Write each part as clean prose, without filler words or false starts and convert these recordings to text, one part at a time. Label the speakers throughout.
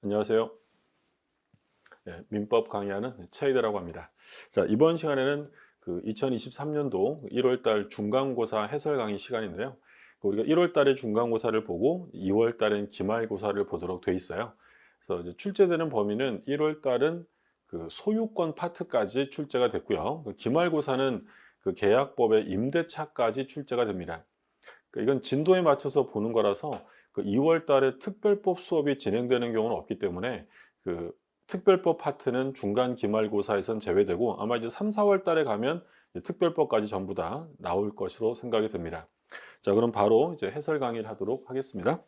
Speaker 1: 안녕하세요. 민법 강의하는 최이대라고 합니다. 자, 이번 시간에는 2023년도 1월 달 중간고사 해설 강의 시간인데요. 우리가 1월 달에 중간고사를 보고 2월 달엔 기말고사를 보도록 돼 있어요. 그래서 이제 출제되는 범위는 1월 달은 소유권 파트까지 출제가 됐고요. 기말고사는 계약법의 임대차까지 출제가 됩니다. 이건 진도에 맞춰서 보는 거라서 2월 달에 특별법 수업이 진행되는 경우는 없기 때문에 특별법 파트는 중간 기말고사에선 제외되고 아마 이제 3, 4월 달에 가면 특별법까지 전부 다 나올 것으로 생각이 됩니다. 자, 그럼 바로 이제 해설 강의를 하도록 하겠습니다.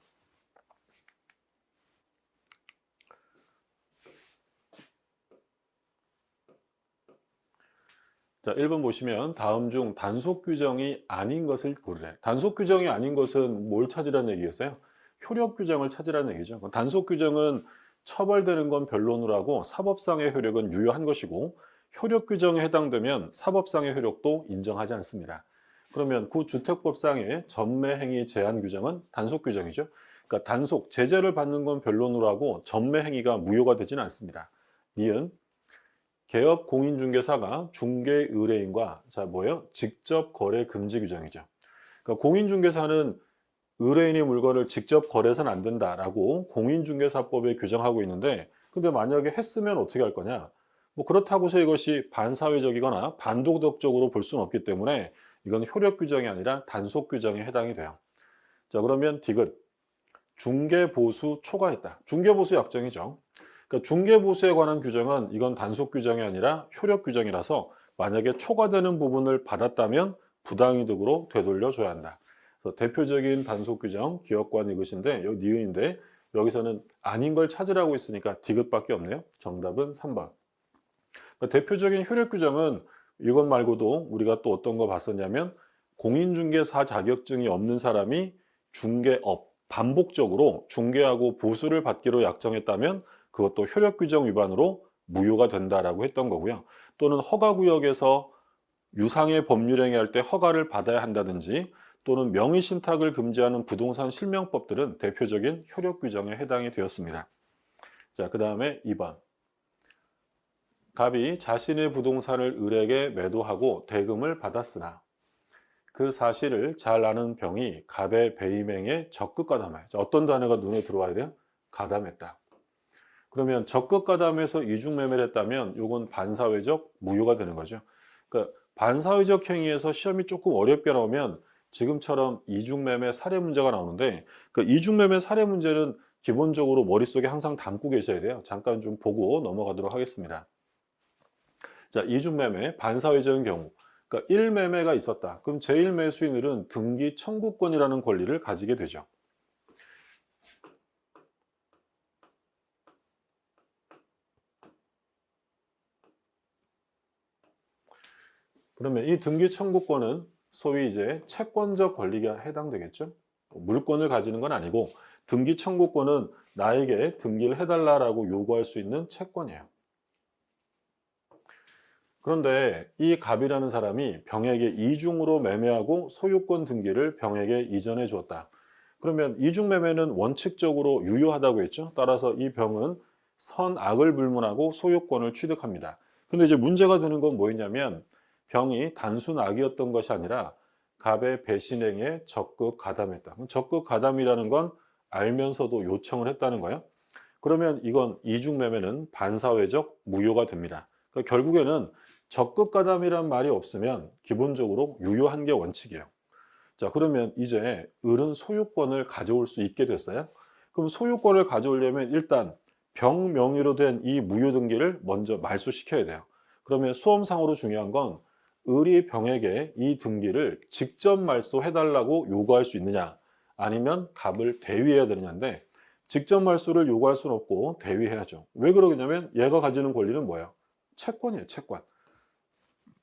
Speaker 1: 자, 1번 보시면 다음 중 단속 규정이 아닌 것을 고르래. 단속 규정이 아닌 것은 뭘 찾으라는 얘기겠어요? 효력 규정을 찾으라는 얘기죠. 단속 규정은 처벌되는 건 변론을 하고 사법상의 효력은 유효한 것이고 효력 규정에 해당되면 사법상의 효력도 인정하지 않습니다. 그러면 구주택법상의 전매행위 제한 규정은 단속 규정이죠. 그러니까 단속, 제재를 받는 건 변론을 하고 전매행위가 무효가 되지는 않습니다. 니은 개업 공인중개사가 중개 의뢰인과 뭐예요? 직접 거래 금지 규정이죠. 그러니까 공인중개사는 의뢰인의 물건을 직접 거래해서는 안 된다라고 공인중개사법에 규정하고 있는데, 근데 만약에 했으면 어떻게 할 거냐? 그렇다고 해서 이것이 반사회적이거나 반도덕적으로 볼 수는 없기 때문에 이건 효력 규정이 아니라 단속 규정에 해당이 돼요. 자, 그러면 디귿 중개보수 초과했다. 중개보수 약정이죠. 그러니까 중개보수에 관한 규정은 이건 단속 규정이 아니라 효력 규정이라서 만약에 초과되는 부분을 받았다면 부당이득으로 되돌려줘야 한다. 그래서 대표적인 단속 규정 기업관 이것인데 여기 니은인데 여기서는 아닌 걸 찾으라고 있으니까 디귿밖에 없네요. 정답은 3번. 그러니까 대표적인 효력 규정은 이것 말고도 우리가 또 어떤 거 봤었냐면 공인중개사 자격증이 없는 사람이 중개업 반복적으로 중개하고 보수를 받기로 약정했다면 그것도 효력 규정 위반으로 무효가 된다라고 했던 거고요. 또는 허가구역에서 유상의 법률 행위할 때 허가를 받아야 한다든지 또는 명의신탁을 금지하는 부동산 실명법들은 대표적인 효력 규정에 해당이 되었습니다. 자, 그 다음에 2번. 갑이 자신의 부동산을 을에게 매도하고 대금을 받았으나 그 사실을 잘 아는 병이 갑의 배임행에 적극 가담하여. 어떤 단어가 눈에 들어와야 돼요? 가담했다. 그러면 적극 가담해서 이중매매를 했다면 이건 반사회적 무효가 되는 거죠. 그러니까 반사회적 행위에서 시험이 조금 어렵게 나오면 지금처럼 이중매매 사례 문제가 나오는데 그 이중매매 사례 문제는 기본적으로 머릿속에 항상 담고 계셔야 돼요. 잠깐 좀 보고 넘어가도록 하겠습니다. 자, 이중매매 반사회적인 경우. 그러니까 1매매가 있었다. 그럼 제1매수인들은 등기 청구권이라는 권리를 가지게 되죠. 그러면 이 등기 청구권은 소위 이제 채권적 권리가 해당되겠죠. 물권을 가지는 건 아니고 등기 청구권은 나에게 등기를 해달라고 요구할 수 있는 채권이에요. 그런데 이 갑이라는 사람이 병에게 이중으로 매매하고 소유권 등기를 병에게 이전해 주었다. 그러면 이중매매는 원칙적으로 유효하다고 했죠. 따라서 이 병은 선악을 불문하고 소유권을 취득합니다. 근데 이제 문제가 되는 건 뭐였냐면 병이 단순 악이었던 것이 아니라 갑의 배신행에 적극 가담했다. 적극 가담이라는 건 알면서도 요청을 했다는 거예요. 그러면 이건 이중매매는 반사회적 무효가 됩니다. 그러니까 결국에는 적극 가담이란 말이 없으면 기본적으로 유효한 게 원칙이에요. 자, 그러면 이제 을은 소유권을 가져올 수 있게 됐어요. 그럼 소유권을 가져오려면 일단 병 명의로 된 이 무효 등기를 먼저 말소시켜야 돼요. 그러면 수험상으로 중요한 건 을이 병에게 이 등기를 직접 말소해달라고 요구할 수 있느냐 아니면 갑을 대위해야 되느냐인데 직접 말소를 요구할 수는 없고 대위해야죠. 왜 그러냐면 얘가 가지는 권리는 뭐예요? 채권이에요, 채권.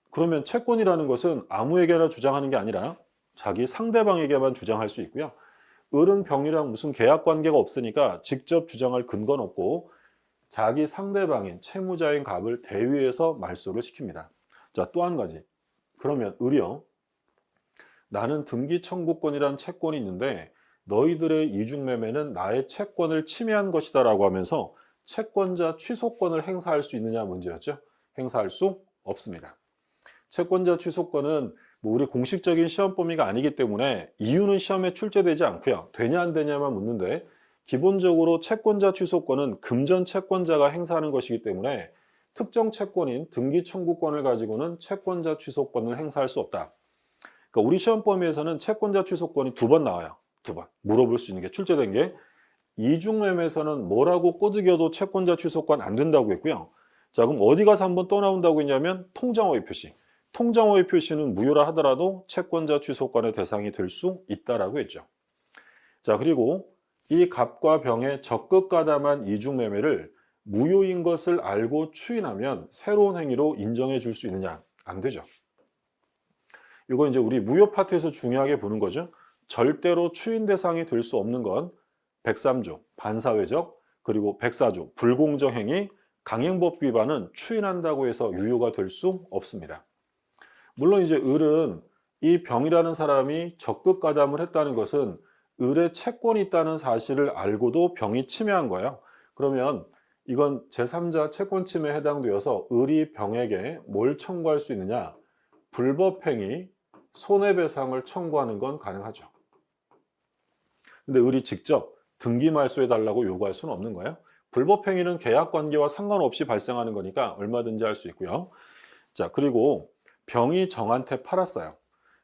Speaker 1: 그러면 채권이라는 것은 아무에게나 주장하는 게 아니라 자기 상대방에게만 주장할 수 있고요. 을은 병이랑 무슨 계약 관계가 없으니까 직접 주장할 근거는 없고 자기 상대방인 채무자인 갑을 대위해서 말소를 시킵니다. 자, 또 한 가지. 그러면 을이요. 나는 등기 청구권이란 채권이 있는데 너희들의 이중매매는 나의 채권을 침해한 것이다 라고 하면서 채권자 취소권을 행사할 수 있느냐 문제였죠. 행사할 수 없습니다. 채권자 취소권은 뭐 우리 공식적인 시험 범위가 아니기 때문에 이유는 시험에 출제되지 않고요. 되냐 안 되냐만 묻는데 기본적으로 채권자 취소권은 금전 채권자가 행사하는 것이기 때문에 특정 채권인 등기 청구권을 가지고는 채권자 취소권을 행사할 수 없다. 그러니까 우리 시험 범위에서는 채권자 취소권이 2번 나와요. 2번. 물어볼 수 있는 게 출제된 게 이중매매에서는 뭐라고 꼬드겨도 채권자 취소권 안 된다고 했고요. 자, 그럼 어디 가서 한번 또 나온다고 했냐면 통장허위 표시. 통장허위 표시는 무효라 하더라도 채권자 취소권의 대상이 될 수 있다라고 했죠. 자, 그리고 이 갑과 병의 적극 가담한 이중매매를 무효인 것을 알고 추인하면 새로운 행위로 인정해 줄 수 있느냐? 안 되죠. 이거 이제 우리 무효 파트에서 중요하게 보는 거죠. 절대로 추인 대상이 될 수 없는 건 103조 반사회적 그리고 104조 불공정 행위 강행법 위반은 추인한다고 해서 유효가 될 수 없습니다. 물론 이제 을은 이 병이라는 사람이 적극 가담을 했다는 것은 을의 채권이 있다는 사실을 알고도 병이 침해한 거예요. 그러면 이건 제3자 채권 침해에 해당되어서 을이 병에게 뭘 청구할 수 있느냐? 불법행위, 손해배상을 청구하는 건 가능하죠. 근데 을이 직접 등기 말소해달라고 요구할 수는 없는 거예요. 불법행위는 계약관계와 상관없이 발생하는 거니까 얼마든지 할 수 있고요. 자, 그리고 병이 정한테 팔았어요.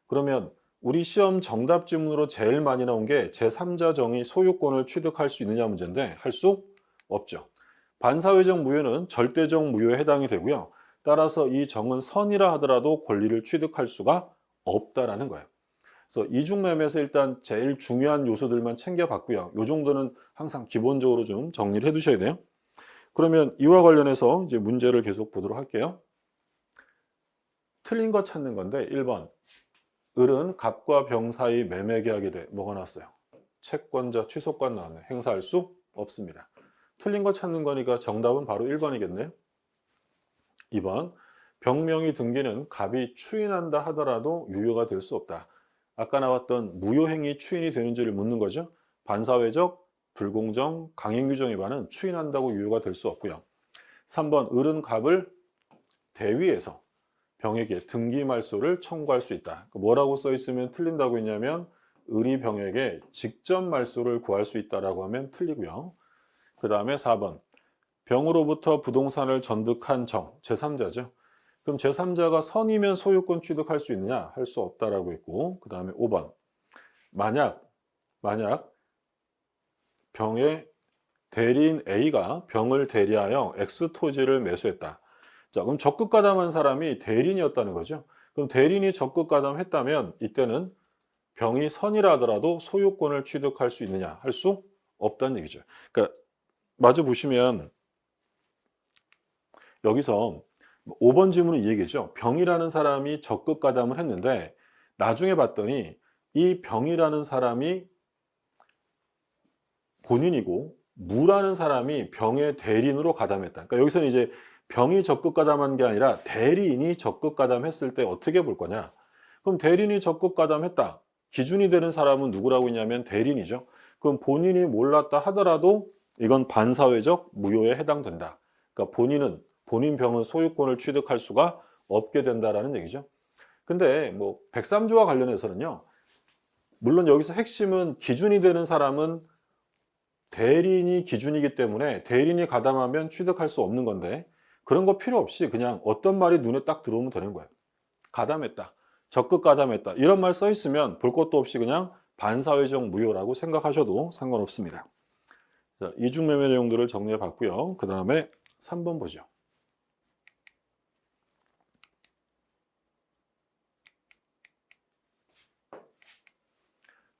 Speaker 1: 그러면 우리 시험 정답 지문으로 제일 많이 나온 게 제3자 정이 소유권을 취득할 수 있느냐 문제인데 할 수 없죠. 반사회적 무효는 절대적 무효에 해당이 되고요. 따라서 이 정은 선이라 하더라도 권리를 취득할 수가 없다라는 거예요. 그래서 이중매매에서 일단 제일 중요한 요소들만 챙겨봤고요. 이 정도는 항상 기본적으로 좀 정리를 해두셔야 돼요. 그러면 이와 관련해서 이제 문제를 계속 보도록 할게요. 틀린 거 찾는 건데 1번 을은 갑과 병 사이 매매 계약이 돼 뭐가 나왔어요? 채권자 취소권 나왔네. 행사할 수 없습니다. 틀린 거 찾는 거니까 정답은 바로 1번이겠네요. 2번 병명의 등기는 갑이 추인한다 하더라도 유효가 될 수 없다. 아까 나왔던 무효행위 추인이 되는지를 묻는 거죠. 반사회적, 불공정, 강행규정 위반은 추인한다고 유효가 될 수 없고요. 3번 을은 갑을 대위에서 병에게 등기 말소를 청구할 수 있다. 뭐라고 써 있으면 틀린다고 했냐면 을이 병에게 직접 말소를 구할 수 있다라고 하면 틀리고요. 그 다음에 4번 병으로부터 부동산을 전득한 정, 제3자죠. 그럼 제3자가 선이면 소유권 취득할 수 있느냐? 할 수 없다라고 했고, 그 다음에 5번 만약 병의 대리인 A가 병을 대리하여 X 토지를 매수했다. 자, 그럼 적극 가담한 사람이 대리인이었다는 거죠. 그럼 대리인이 적극 가담했다면 이때는 병이 선이라 하더라도 소유권을 취득할 수 있느냐? 할 수 없다는 얘기죠. 그러니까 마저 보시면 여기서 5번 질문은 이 얘기죠. 병이라는 사람이 적극 가담을 했는데 나중에 봤더니 이 병이라는 사람이 본인이고 무라는 사람이 병의 대리인으로 가담했다. 그러니까 여기서는 이제 병이 적극 가담한 게 아니라 대리인이 적극 가담했을 때 어떻게 볼 거냐. 그럼 대리인이 적극 가담했다. 기준이 되는 사람은 누구라고 했냐면 대리인이죠. 그럼 본인이 몰랐다 하더라도 이건 반사회적 무효에 해당된다. 그러니까 본인 병은 소유권을 취득할 수가 없게 된다라는 얘기죠. 근데 뭐 103조와 관련해서는요. 물론 여기서 핵심은 기준이 되는 사람은 대리인이 기준이기 때문에 대리인이 가담하면 취득할 수 없는 건데 그런 거 필요 없이 그냥 어떤 말이 눈에 딱 들어오면 되는 거예요. 가담했다. 적극 가담했다. 이런 말 써 있으면 볼 것도 없이 그냥 반사회적 무효라고 생각하셔도 상관없습니다. 자, 이중매매 내용들을 정리해 봤고요. 그 다음에 3번 보죠.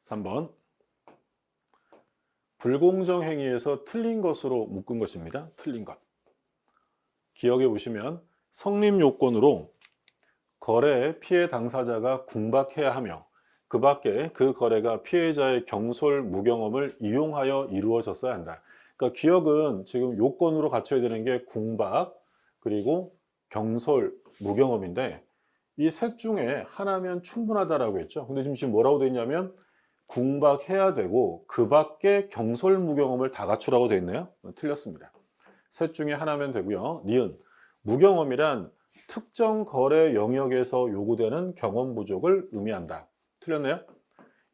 Speaker 1: 3번 불공정 행위에서 틀린 것으로 묶은 것입니다. 틀린 것. 기억해 보시면 성립 요건으로 거래의 피해 당사자가 궁박해야 하며 그 밖에 그 거래가 피해자의 경솔 무경험을 이용하여 이루어졌어야 한다. 그러니까 기억은 지금 요건으로 갖춰야 되는 게 궁박 그리고 경솔 무경험인데 이 셋 중에 하나면 충분하다라고 했죠. 근데 지금 뭐라고 되어 있냐면 궁박해야 되고 그 밖에 경솔 무경험을 다 갖추라고 되어 있네요. 틀렸습니다. 셋 중에 하나면 되고요. 니은. 무경험이란 특정 거래 영역에서 요구되는 경험 부족을 의미한다. 틀렸네요?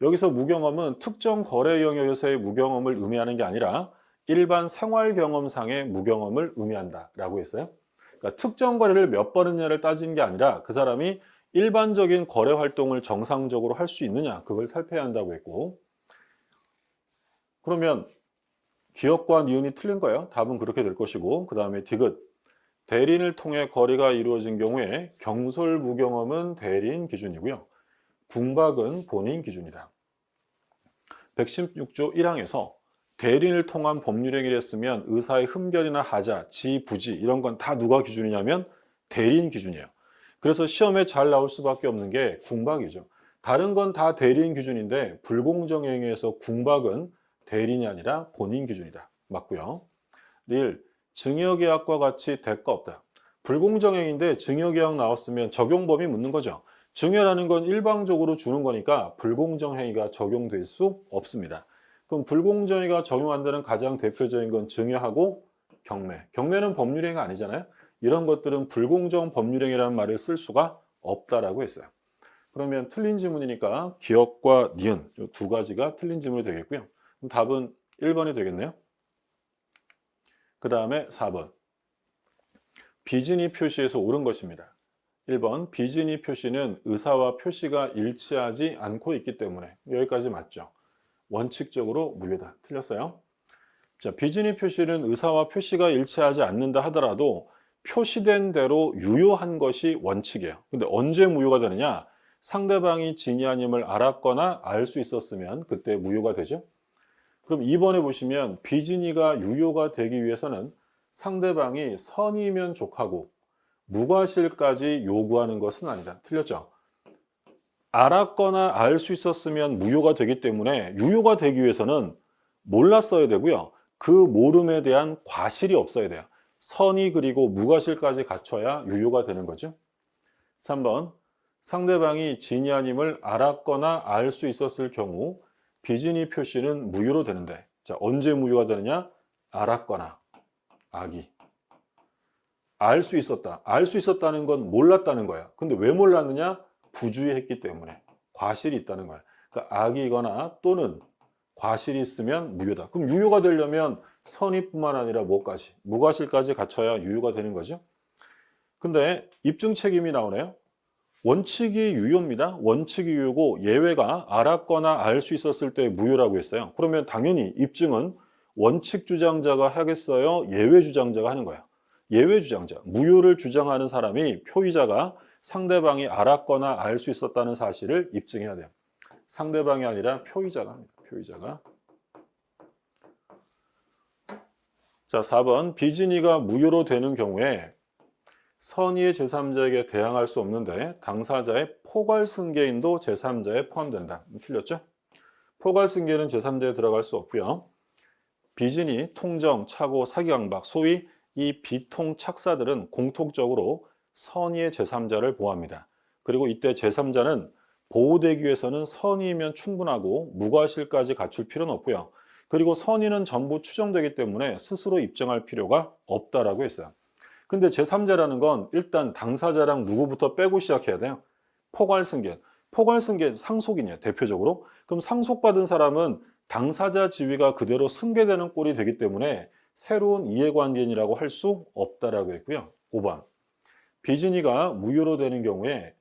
Speaker 1: 여기서 무경험은 특정 거래 영역에서의 무경험을 의미하는 게 아니라 일반 생활 경험상의 무경험을 의미한다라고 했어요. 그러니까 특정 거래를 몇 번 했냐를 따지는 게 아니라 그 사람이 일반적인 거래 활동을 정상적으로 할 수 있느냐, 그걸 살펴야 한다고 했고, 그러면 기업과 니은이 틀린 거예요. 답은 그렇게 될 것이고, 그 다음에 디귿. 대리인을 통해 거래가 이루어진 경우에 경솔무경험은 대리인 기준이고요. 궁박은 본인 기준이다. 116조 1항에서 대리인을 통한 법률행위를 했으면 의사의 흠결이나 하자, 지, 부지 이런 건 다 누가 기준이냐면 대리인 기준이에요. 그래서 시험에 잘 나올 수밖에 없는 게 궁박이죠. 다른 건 다 대리인 기준인데 불공정 행위에서 궁박은 대리인이 아니라 본인 기준이다. 맞고요. 1. 증여계약과 같이 대가 없다. 불공정 행위인데 증여계약 나왔으면 적용 범위 묻는 거죠. 증여라는 건 일방적으로 주는 거니까 불공정 행위가 적용될 수 없습니다. 그럼 불공정 행위가 적용한다는 가장 대표적인 건 증여하고 경매. 경매는 법률행위가 아니잖아요. 이런 것들은 불공정 법률행위라는 말을 쓸 수가 없다라고 했어요. 그러면 틀린 지문이니까 기억과 니은 이 두 가지가 틀린 지문이 되겠고요. 그럼 답은 1번이 되겠네요. 그 다음에 4번. 비진이 표시에서 옳은 것입니다. 1번. 비진이 표시는 의사와 표시가 일치하지 않고 있기 때문에. 여기까지 맞죠? 원칙적으로 무효다. 틀렸어요? 자, 비진이 표시는 의사와 표시가 일치하지 않는다 하더라도 표시된 대로 유효한 것이 원칙이에요. 근데 언제 무효가 되느냐? 상대방이 진이 아님을 알았거나 알 수 있었으면 그때 무효가 되죠. 그럼 2번에 보시면 비진이가 유효가 되기 위해서는 상대방이 선이면 족하고 무과실까지 요구하는 것은 아니다. 틀렸죠? 알았거나 알 수 있었으면 무효가 되기 때문에 유효가 되기 위해서는 몰랐어야 되고요. 그 모름에 대한 과실이 없어야 돼요. 선의 그리고 무과실까지 갖춰야 유효가 되는 거죠. 3번. 상대방이 진이 아님을 알았거나 알 수 있었을 경우 비진이 표시는 무효로 되는데, 자, 언제 무효가 되느냐? 알았거나 악이. 알 수 있었다. 알 수 있었다는 건 몰랐다는 거야. 근데 왜 몰랐느냐? 부주의했기 때문에. 과실이 있다는 거야. 그러니까 악이거나 또는 과실이 있으면 무효다. 그럼 유효가 되려면 선의뿐만 아니라 뭐까지? 무과실까지 갖춰야 유효가 되는 거죠. 근데 입증 책임이 나오네요. 원칙이 유효입니다. 원칙이 유효고 예외가 알았거나 알 수 있었을 때 무효라고 했어요. 그러면 당연히 입증은 원칙 주장자가 하겠어요? 예외 주장자가 하는 거야. 예외 주장자, 무효를 주장하는 사람이 표의자가 상대방이 알았거나 알 수 있었다는 사실을 입증해야 돼요. 상대방이 아니라 표의자가 합니다. 표의자가. 자, 4번. 비진이가 무효로 되는 경우에 선의의 제3자에게 대항할 수 없는데 당사자의 포괄승계인도 제3자에 포함된다. 틀렸죠? 포괄승계는 제3자에 들어갈 수 없고요. 비진이, 통정, 착오, 사기강박, 소위 이 비통착사들은 공통적으로 선의의 제3자를 보호합니다. 그리고 이때 제3자는 보호되기 위해서는 선의이면 충분하고 무과실까지 갖출 필요는 없고요. 그리고 선의는 전부 추정되기 때문에 스스로 입증할 필요가 없다라고 했어요. 근데 제3자라는 건 일단 당사자랑 누구부터 빼고 시작해야 돼요? 포괄승계. 포괄승계 상속인이에요, 대표적으로. 그럼 상속받은 사람은 당사자 지위가 그대로 승계되는 꼴이 되기 때문에 새로운 이해관계인이라고 할 수 없다라고 했고요. 5번. 비진이가 무효로 되는 경우에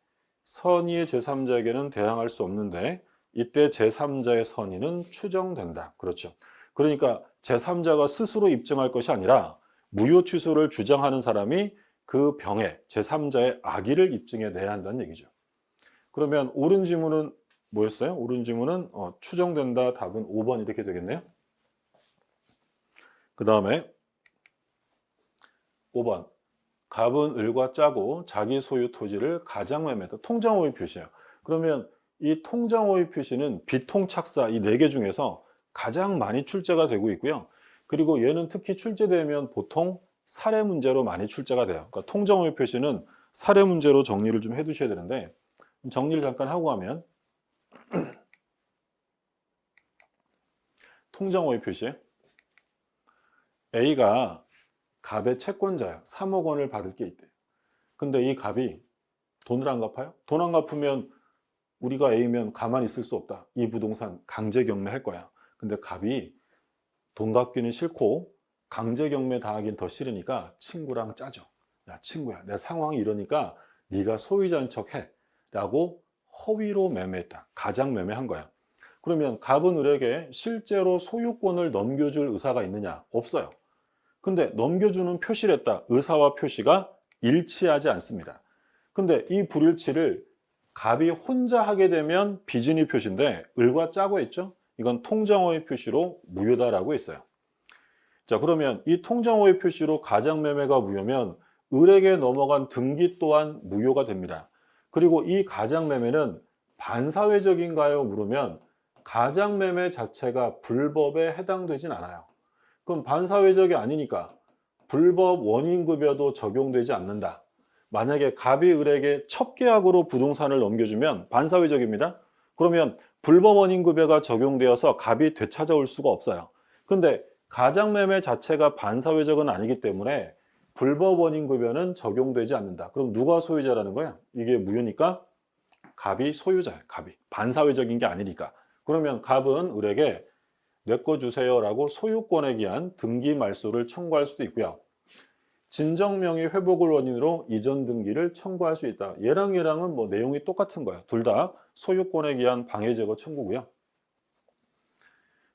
Speaker 1: 선의의 제3자에게는 대항할 수 없는데 이때 제3자의 선의는 추정된다. 그렇죠. 그러니까 제3자가 스스로 입증할 것이 아니라 무효 취소를 주장하는 사람이 그 병에 제3자의 악의를 입증해 내야 한다는 얘기죠. 그러면 옳은 지문은 뭐였어요? 옳은 지문은 추정된다. 답은 5번 이렇게 되겠네요. 그 다음에 5번. 갑은 을과 짜고 자기 소유 토지를 가장 매매했다. 통장호의 표시예요. 그러면 이 통장호의 표시는 비통착사 이 4개 중에서 가장 많이 출제가 되고 있고요. 그리고 얘는 특히 출제되면 보통 사례 문제로 많이 출제가 돼요. 그러니까 통장호의 표시는 사례 문제로 정리를 좀 해두셔야 되는데 정리를 잠깐 하고 가면 통장호의 표시 A가 갑의 채권자야. 3억 원을 받을 게 있대요. 근데 이 갑이 돈을 안 갚아요? 돈 안 갚으면 우리가 A면 가만히 있을 수 없다. 이 부동산 강제 경매할 거야. 근데 갑이 돈 갚기는 싫고 강제 경매 당하긴 더 싫으니까 친구랑 짜죠. 야, 친구야, 내 상황이 이러니까 네가 소유자인 척해 라고 허위로 매매했다. 가장 매매한 거야. 그러면 갑은 을에게 실제로 소유권을 넘겨줄 의사가 있느냐? 없어요. 근데 넘겨주는 표시를 했다. 의사와 표시가 일치하지 않습니다. 근데 이 불일치를 갑이 혼자 하게 되면 비진위 표시인데 을과 짜고 했죠? 이건 통정호의 표시로 무효다라고 했어요. 자, 그러면 이 통정호의 표시로 가장매매가 무효면 을에게 넘어간 등기 또한 무효가 됩니다. 그리고 이 가장매매는 반사회적인가요? 물으면 가장매매 자체가 불법에 해당되진 않아요. 그럼 반사회적이 아니니까 불법 원인급여도 적용되지 않는다. 만약에 갑이 을에게 첩계약으로 부동산을 넘겨주면 반사회적입니다. 그러면 불법 원인급여가 적용되어서 갑이 되찾아올 수가 없어요. 근데 가장매매 자체가 반사회적은 아니기 때문에 불법 원인급여는 적용되지 않는다. 그럼 누가 소유자라는 거야? 이게 무효니까 갑이 소유자예요. 갑이. 반사회적인 게 아니니까. 그러면 갑은 을에게 내 거 주세요라고 소유권에 기한 등기 말소를 청구할 수도 있고요. 진정명의 회복을 원인으로 이전 등기를 청구할 수 있다. 얘랑은 뭐 내용이 똑같은 거야. 둘 다 소유권에 기한 방해 제거 청구고요.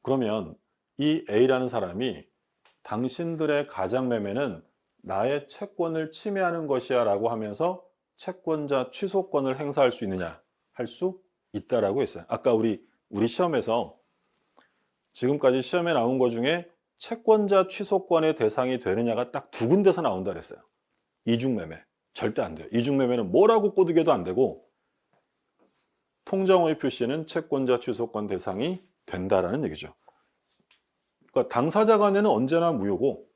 Speaker 1: 그러면 이 A라는 사람이 당신들의 가장매매는 나의 채권을 침해하는 것이야 라고 하면서 채권자 취소권을 행사할 수 있느냐? 할 수 있다라고 했어요. 아까 우리 시험에서 지금까지 시험에 나온 것 중에 채권자 취소권의 대상이 되느냐가 딱 두 군데서 나온다 그랬어요. 이중매매. 절대 안 돼요. 이중매매는 뭐라고 꼬드겨도 안 되고 통정의 표시는 채권자 취소권 대상이 된다라는 얘기죠. 그러니까 당사자 간에는 언제나 무효고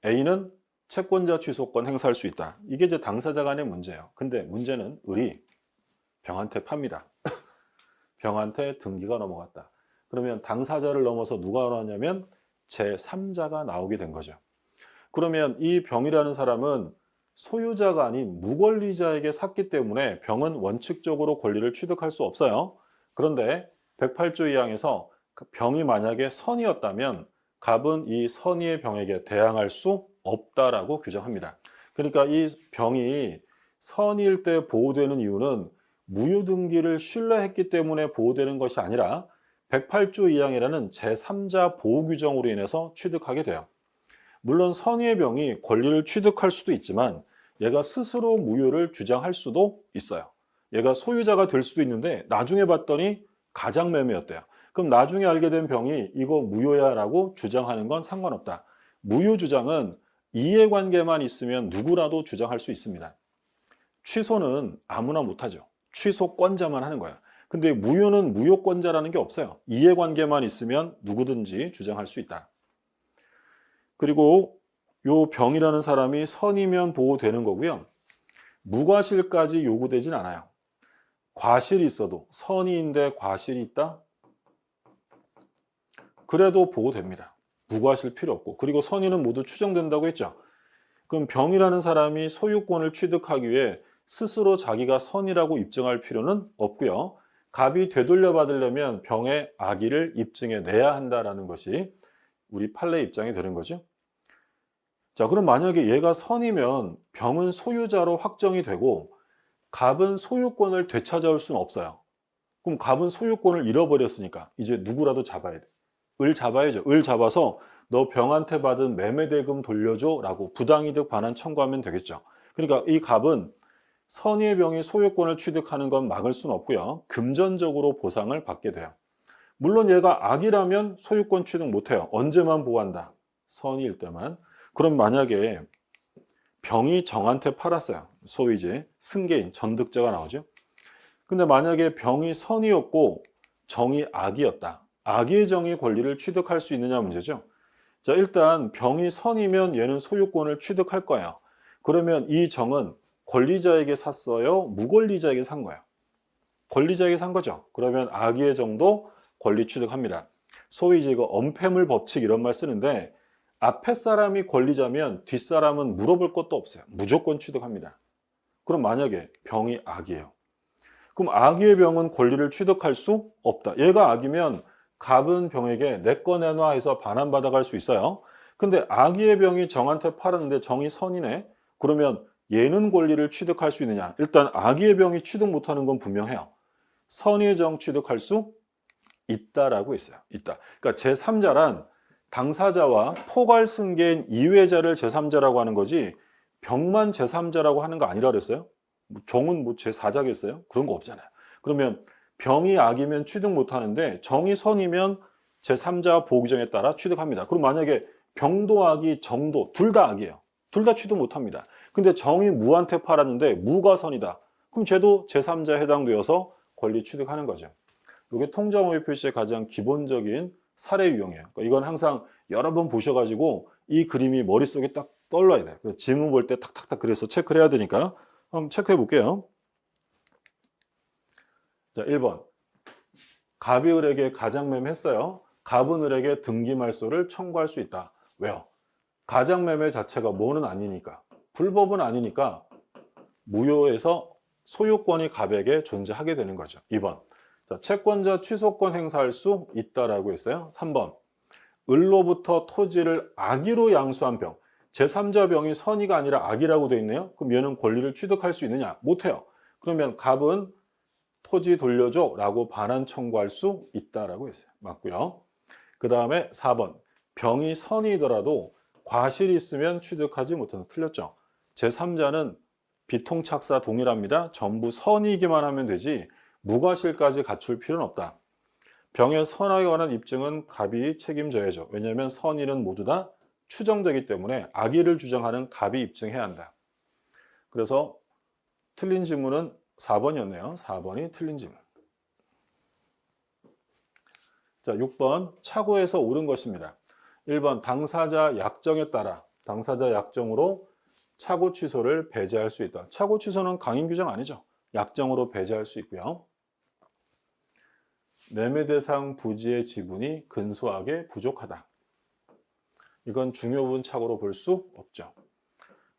Speaker 1: A는 채권자 취소권 행사할 수 있다. 이게 이제 당사자 간의 문제예요. 근데 문제는 을이 병한테 팝니다. 병한테 등기가 넘어갔다. 그러면 당사자를 넘어서 누가 나왔냐면 제3자가 나오게 된 거죠. 그러면 이 병이라는 사람은 소유자가 아닌 무권리자에게 샀기 때문에 병은 원칙적으로 권리를 취득할 수 없어요. 그런데 108조 2항에서 병이 만약에 선이었다면 갑은 이 선의의 병에게 대항할 수 없다라고 규정합니다. 그러니까 이 병이 선의일 때 보호되는 이유는 무효등기를 신뢰했기 때문에 보호되는 것이 아니라 108조 2항이라는 제3자 보호 규정으로 인해서 취득하게 돼요. 물론 선의의 병이 권리를 취득할 수도 있지만 얘가 스스로 무효를 주장할 수도 있어요. 얘가 소유자가 될 수도 있는데 나중에 봤더니 가장매매였대요. 그럼 나중에 알게 된 병이 이거 무효야 라고 주장하는 건 상관없다. 무효 주장은 이해관계만 있으면 누구라도 주장할 수 있습니다. 취소는 아무나 못하죠. 취소권자만 하는 거야. 근데 무효는 무효권자라는 게 없어요. 이해관계만 있으면 누구든지 주장할 수 있다. 그리고 요 병이라는 사람이 선이면 보호되는 거고요. 무과실까지 요구되진 않아요. 과실이 있어도 선의인데 과실이 있다? 그래도 보호됩니다. 무과실 필요 없고. 그리고 선의는 모두 추정된다고 했죠. 그럼 병이라는 사람이 소유권을 취득하기 위해 스스로 자기가 선이라고 입증할 필요는 없고요. 갑이 되돌려 받으려면 병의 악의를 입증해 내야 한다는 것이 우리 판례 입장이 되는 거죠. 자, 그럼 만약에 얘가 선이면 병은 소유자로 확정이 되고 갑은 소유권을 되찾아올 수는 없어요. 그럼 갑은 소유권을 잃어버렸으니까 이제 누구라도 잡아야 돼. 을 잡아야죠. 을 잡아서 너 병한테 받은 매매대금 돌려줘 라고 부당이득 반환 청구하면 되겠죠. 그러니까 이 갑은 선의의 병이 소유권을 취득하는 건 막을 수는 없고요. 금전적으로 보상을 받게 돼요. 물론 얘가 악이라면 소유권 취득 못해요. 언제만 보호한다? 선의일 때만. 그럼 만약에 병이 정한테 팔았어요. 소위 이제 승계인, 전득자가 나오죠. 근데 만약에 병이 선이었고 정이 악이었다. 악의 정의 권리를 취득할 수 있느냐 문제죠. 자, 일단 병이 선이면 얘는 소유권을 취득할 거예요. 그러면 이 정은 권리자에게 샀어요? 무권리자에게 산 거예요? 권리자에게 산 거죠. 그러면 악의 정도 권리 취득합니다. 소위 이제 이거 엄폐물 법칙 이런 말 쓰는데 앞에 사람이 권리자면 뒷사람은 물어볼 것도 없어요. 무조건 취득합니다. 그럼 만약에 병이 악이에요. 그럼 악의 병은 권리를 취득할 수 없다. 얘가 악이면 갑은 병에게 내 거 내놔 해서 반환받아갈 수 있어요. 근데 악의 병이 정한테 팔았는데 정이 선이네. 그러면 얘는 권리를 취득할 수 있느냐? 일단 악의 병이 취득 못하는 건 분명해요. 선의의 정 취득할 수 있다라고 했어요. 있다. 그러니까 제3자란 당사자와 포괄 승계인 이외자를 제3자라고 하는 거지 병만 제3자라고 하는 거 아니라 그랬어요? 정은 뭐 제4자겠어요? 그런 거 없잖아요. 그러면 병이 악이면 취득 못하는데 정이 선이면 제3자 보기정에 따라 취득합니다. 그럼 만약에 병도 악이 정도 둘 다 악이에요. 둘 다 취득 못합니다. 근데 정이 무한테 팔았는데 무가 선이다. 그럼 쟤도 제3자에 해당되어서 권리 취득하는 거죠. 이게 통정오해 표시의 가장 기본적인 사례 유형이에요. 그러니까 이건 항상 여러 번 보셔가지고 이 그림이 머릿속에 딱 떠올라야 돼요. 그래서 지문 볼 때 탁탁탁 그래서 체크를 해야 되니까 한번 체크해 볼게요. 자, 1번. 갑이 을에게 가장매매 했어요. 갑은 을에게 등기말소를 청구할 수 있다. 왜요? 가장매매 자체가 뭐는 아니니까. 불법은 아니니까 무효에서 소유권이 갑에게 존재하게 되는 거죠. 2번. 자, 채권자 취소권 행사할 수 있다라고 했어요. 3번. 을로부터 토지를 악의로 양수한 병. 제3자 병이 선의가 아니라 악이라고 돼 있네요. 그럼 얘는 권리를 취득할 수 있느냐? 못해요. 그러면 갑은 토지 돌려줘 라고 반환 청구할 수 있다라고 했어요. 맞고요. 그 다음에 4번. 병이 선의더라도 과실이 있으면 취득하지 못한다. 틀렸죠. 제3자는 비통착사 동일합니다. 전부 선의기만 하면 되지 무과실까지 갖출 필요는 없다. 병의 선악에 관한 입증은 갑이 책임져야죠. 왜냐하면 선의는 모두 다 추정되기 때문에 악의를 주장하는 갑이 입증해야 한다. 그래서 틀린 지문은 4번이었네요. 4번이 틀린 지문. 자, 6번 착오에서 옳은 것입니다. 1번 당사자 약정에 따라 당사자 약정으로 착오 취소를 배제할 수 있다. 착오 취소는 강행 규정 아니죠. 약정으로 배제할 수 있고요. 매매 대상 부지의 지분이 근소하게 부족하다. 이건 중요 부분 착오로 볼 수 없죠.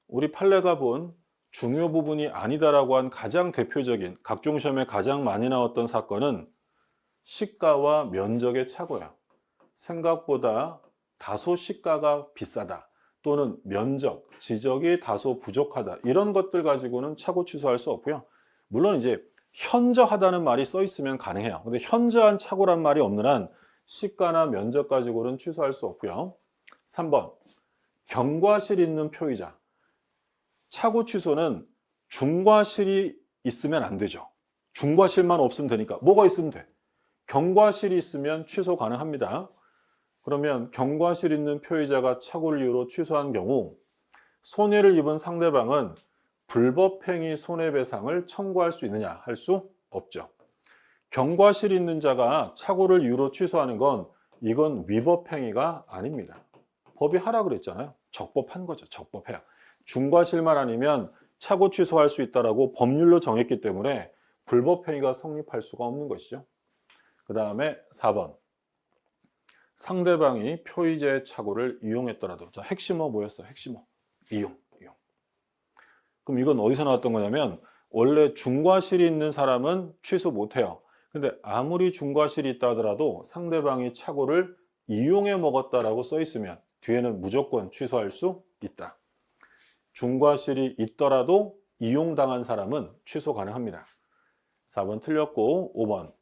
Speaker 1: 우리 판례가 본 중요 부분이 아니다라고 한 가장 대표적인 각종 시험에 가장 많이 나왔던 사건은 시가와 면적의 착오야. 생각보다 다소 시가가 비싸다. 또는 면적, 지적이 다소 부족하다. 이런 것들 가지고는 착오 취소할 수 없고요. 물론 이제 현저하다는 말이 써 있으면 가능해요. 근데 현저한 착오란 말이 없는 한 시가나 면적 가지고는 취소할 수 없고요. 3번. 경과실 있는 표의자. 착오 취소는 중과실이 있으면 안 되죠. 중과실만 없으면 되니까 뭐가 있으면 돼? 경과실이 있으면 취소 가능합니다. 그러면 경과실 있는 표의자가 착오를 이유로 취소한 경우 손해를 입은 상대방은 불법행위 손해배상을 청구할 수 있느냐? 할 수 없죠. 경과실 있는 자가 착오를 이유로 취소하는 건 이건 위법행위가 아닙니다. 법이 하라 그랬잖아요. 적법한 거죠. 적법해요. 중과실만 아니면 착오 취소할 수 있다라고 법률로 정했기 때문에 불법행위가 성립할 수가 없는 것이죠. 그 다음에 4번. 상대방이 표의자의 착오를 이용했더라도. 자, 핵심어 뭐였어요? 핵심어. 이용. 그럼 이건 어디서 나왔던 거냐면 원래 중과실이 있는 사람은 취소 못해요. 근데 아무리 중과실이 있다 하더라도 상대방이 착오를 이용해 먹었다라고 써 있으면 뒤에는 무조건 취소할 수 있다. 중과실이 있더라도 이용당한 사람은 취소 가능합니다. 4번 틀렸고 5번.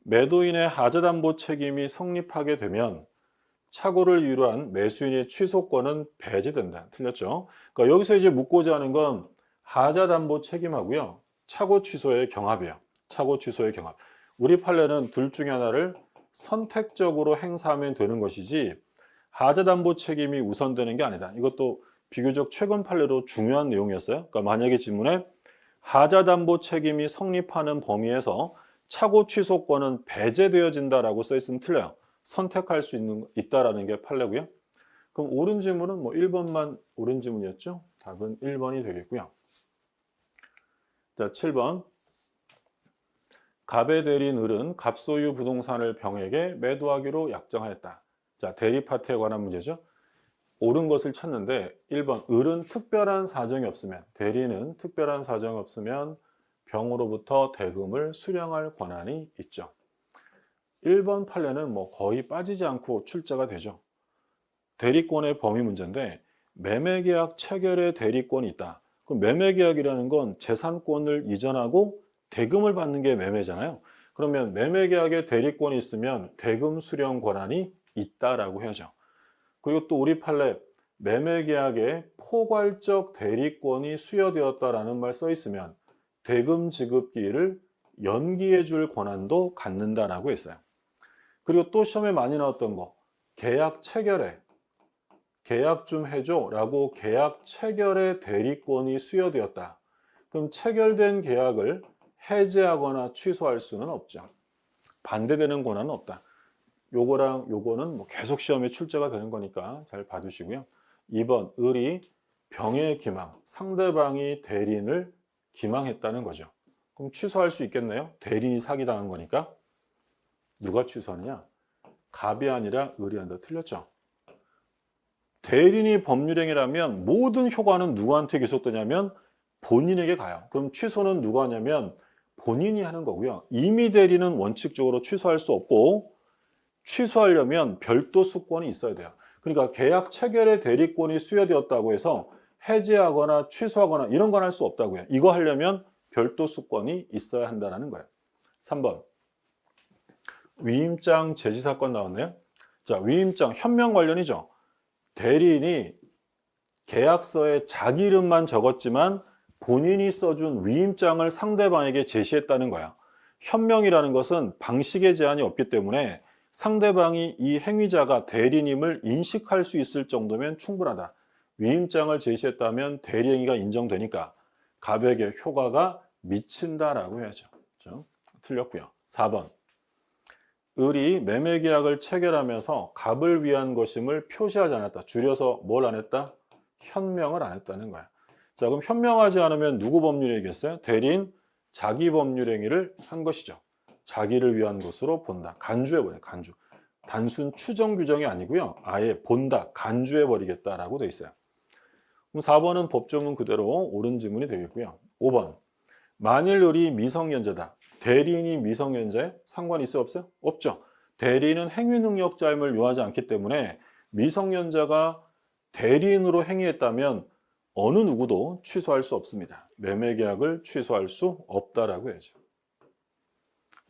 Speaker 1: 매도인의 하자담보 책임이 성립하게 되면 착오를 이유로 한 매수인의 취소권은 배제된다. 틀렸죠? 그러니까 여기서 이제 묻고자 하는 건 하자담보 책임하고요. 착오 취소의 경합이에요. 착오 취소의 경합. 우리 판례는 둘 중에 하나를 선택적으로 행사하면 되는 것이지 하자담보 책임이 우선되는 게 아니다. 이것도 비교적 최근 판례로 중요한 내용이었어요. 그러니까 만약에 질문에 하자담보 책임이 성립하는 범위에서 착오 취소권은 배제되어진다라고 써 있으면 틀려요. 선택할 수 있다라는 게 판례고요. 그럼 옳은 질문은 뭐 1번만 옳은 질문이었죠. 답은 1번이 되겠고요. 자, 7번. 갑의 대리인 을은 갑소유 부동산을 병에게 매도하기로 약정하였다. 자, 대리 파트에 관한 문제죠. 옳은 것을 찾는데 1번 을은 특별한 사정이 없으면 대리는 특별한 사정이 없으면 병으로부터 대금을 수령할 권한이 있죠. 1번 판례는 뭐 거의 빠지지 않고 출제가 되죠. 대리권의 범위 문제인데 매매계약 체결의 대리권이 있다. 그럼 매매계약이라는 건 재산권을 이전하고 대금을 받는 게 매매잖아요. 그러면 매매계약에 대리권이 있으면 대금 수령 권한이 있다라고 해야죠. 그리고 또 우리 판례 매매계약에 포괄적 대리권이 수여되었다라는 말 써 있으면 대금 지급기일을 연기해 줄 권한도 갖는다라고 했어요. 그리고 또 시험에 많이 나왔던 거 계약 체결에 계약 좀 해줘 라고 계약 체결의 대리권이 수여되었다. 그럼 체결된 계약을 해지하거나 취소할 수는 없죠. 반대되는 권한은 없다. 요거랑 요거는 뭐 계속 시험에 출제가 되는 거니까 잘 봐두시고요. 2번 을이 병의 기망, 상대방이 대리인을 기망했다는 거죠. 그럼 취소할 수 있겠네요. 대리인이 사기당한 거니까. 누가 취소하느냐? 갑이 아니라 을이 한다. 틀렸죠. 대리인이 법률행위라면 모든 효과는 누구한테 계속되냐면 본인에게 가요. 그럼 취소는 누가 하냐면 본인이 하는 거고요. 임의 대리는 원칙적으로 취소할 수 없고 취소하려면 별도 수권이 있어야 돼요. 그러니까 계약 체결의 대리권이 수여되었다고 해서 해지하거나 취소하거나 이런 건 할 수 없다고요. 이거 하려면 별도 수권이 있어야 한다는 거예요. 3번 위임장 제지 사건 나왔네요. 자, 위임장 현명 관련이죠. 대리인이 계약서에 자기 이름만 적었지만 본인이 써준 위임장을 상대방에게 제시했다는 거야. 현명이라는 것은 방식의 제한이 없기 때문에 상대방이 이 행위자가 대리인임을 인식할 수 있을 정도면 충분하다. 위임장을 제시했다면 대리행위가 인정되니까 갑에게 효과가 미친다라고 해야죠. 그렇죠? 틀렸고요. 4번 을이 매매계약을 체결하면서 갑을 위한 것임을 표시하지 않았다. 줄여서 뭘 안 했다? 현명을 안 했다는 거야. 자, 그럼 현명하지 않으면 누구 법률행위겠어요? 대리인 자기 법률행위를 한 것이죠. 자기를 위한 것으로 본다. 간주해버려, 간주. 단순 추정 규정이 아니고요. 아예 본다, 간주해버리겠다라고 돼 있어요. 그럼 4번은 법조문 그대로 옳은 지문이 되겠고요. 5번 만일 을이 미성년자다. 대리인이 미성년자에 상관이 있어요? 없어요? 없죠. 대리인은 행위능력자임을 요하지 않기 때문에 미성년자가 대리인으로 행위했다면 어느 누구도 취소할 수 없습니다. 매매계약을 취소할 수 없다라고 해야죠.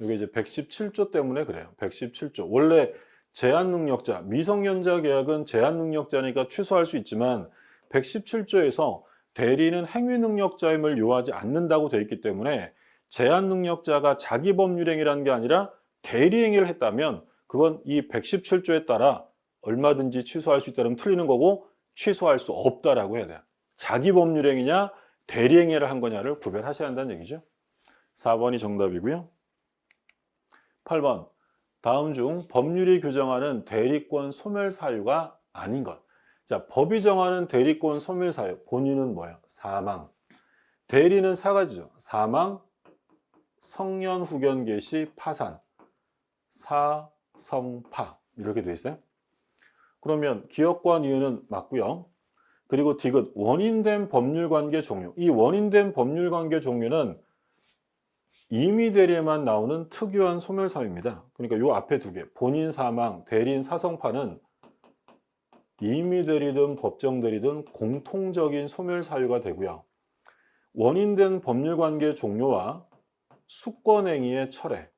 Speaker 1: 이게 이제 117조 때문에 그래요. 117조. 원래 제한능력자, 미성년자 계약은 제한능력자니까 취소할 수 있지만 117조에서 대리인은 행위능력자임을 요하지 않는다고 되어 있기 때문에 제한능력자가 자기 법률행위라는 게 아니라 대리행위를 했다면 그건 이 117조에 따라 얼마든지 취소할 수 있다면 틀리는 거고 취소할 수 없다라고 해야 돼요. 자기 법률행위냐 대리행위를 한 거냐를 구별하셔야 한다는 얘기죠. 4번이 정답이고요. 8번 다음 중 법률이 규정하는 대리권 소멸 사유가 아닌 것. 자, 법이 정하는 대리권 소멸 사유 본인은 뭐예요? 사망. 대리는 4가지죠. 사망, 성년 후견 개시, 파산, 사성파 이렇게 돼 있어요. 그러면 기업과 이유는 맞고요. 그리고 디귿 원인된 법률관계 종료. 이 원인된 법률관계 종료는 임의 대리에만 나오는 특유한 소멸 사유입니다. 그러니까 요 앞에 두 개, 본인 사망, 대리인 사성파는 임의 대리든 법정 대리든 공통적인 소멸 사유가 되고요. 원인된 법률관계 종료와 수권행위의 철회.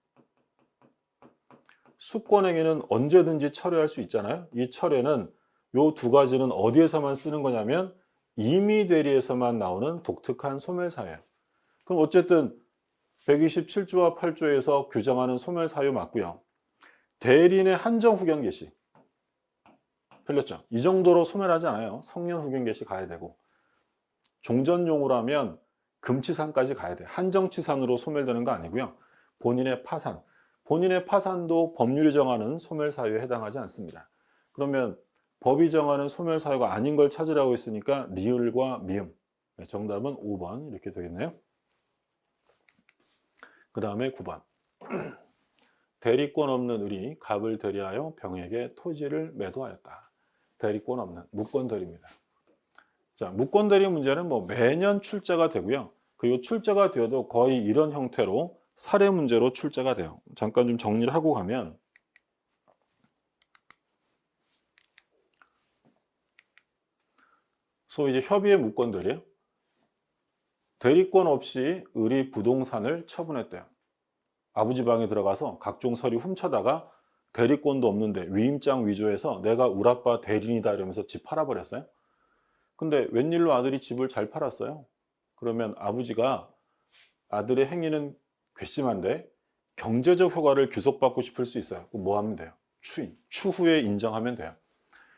Speaker 1: 수권행위는 언제든지 철회할 수 있잖아요. 이 철회는 요 두 가지는 어디에서만 쓰는 거냐면 임의 대리에서만 나오는 독특한 소멸 사유예요. 그럼 어쨌든 127조와 8조에서 규정하는 소멸 사유 맞고요. 대리인의 한정 후견 개시. 틀렸죠? 이 정도로 소멸하지 않아요. 성년 후견 개시 가야 되고. 종전용으로 하면 금치산까지 가야 돼요. 한정치산으로 소멸되는 거 아니고요. 본인의 파산. 본인의 파산도 법률이 정하는 소멸 사유에 해당하지 않습니다. 그러면 법이 정하는 소멸 사유가 아닌 걸 찾으라고 했으니까 리을과 미음. 정답은 5번 이렇게 되겠네요. 그 다음에 9번. 대리권 없는 을이 갑을 대리하여 병에게 토지를 매도하였다. 대리권 없는 무권 대리입니다. 자, 무권 대리 문제는 뭐 매년 출제가 되고요. 그리고 출제가 되어도 거의 이런 형태로 사례 문제로 출제가 돼요. 잠깐 좀 정리를 하고 가면 소위 이제 협의의 무권 대리예요. 대리권 없이 을이 부동산을 처분했대요. 아버지 방에 들어가서 각종 서류 훔쳐다가 대리권도 없는데 위임장 위조해서 내가 울 아빠 대리인이다 이러면서 집 팔아버렸어요. 근데 웬일로 아들이 집을 잘 팔았어요? 그러면 아버지가 아들의 행위는 괘씸한데 경제적 효과를 귀속받고 싶을 수 있어요. 그럼 뭐 하면 돼요? 추인. 추후에 인정하면 돼요.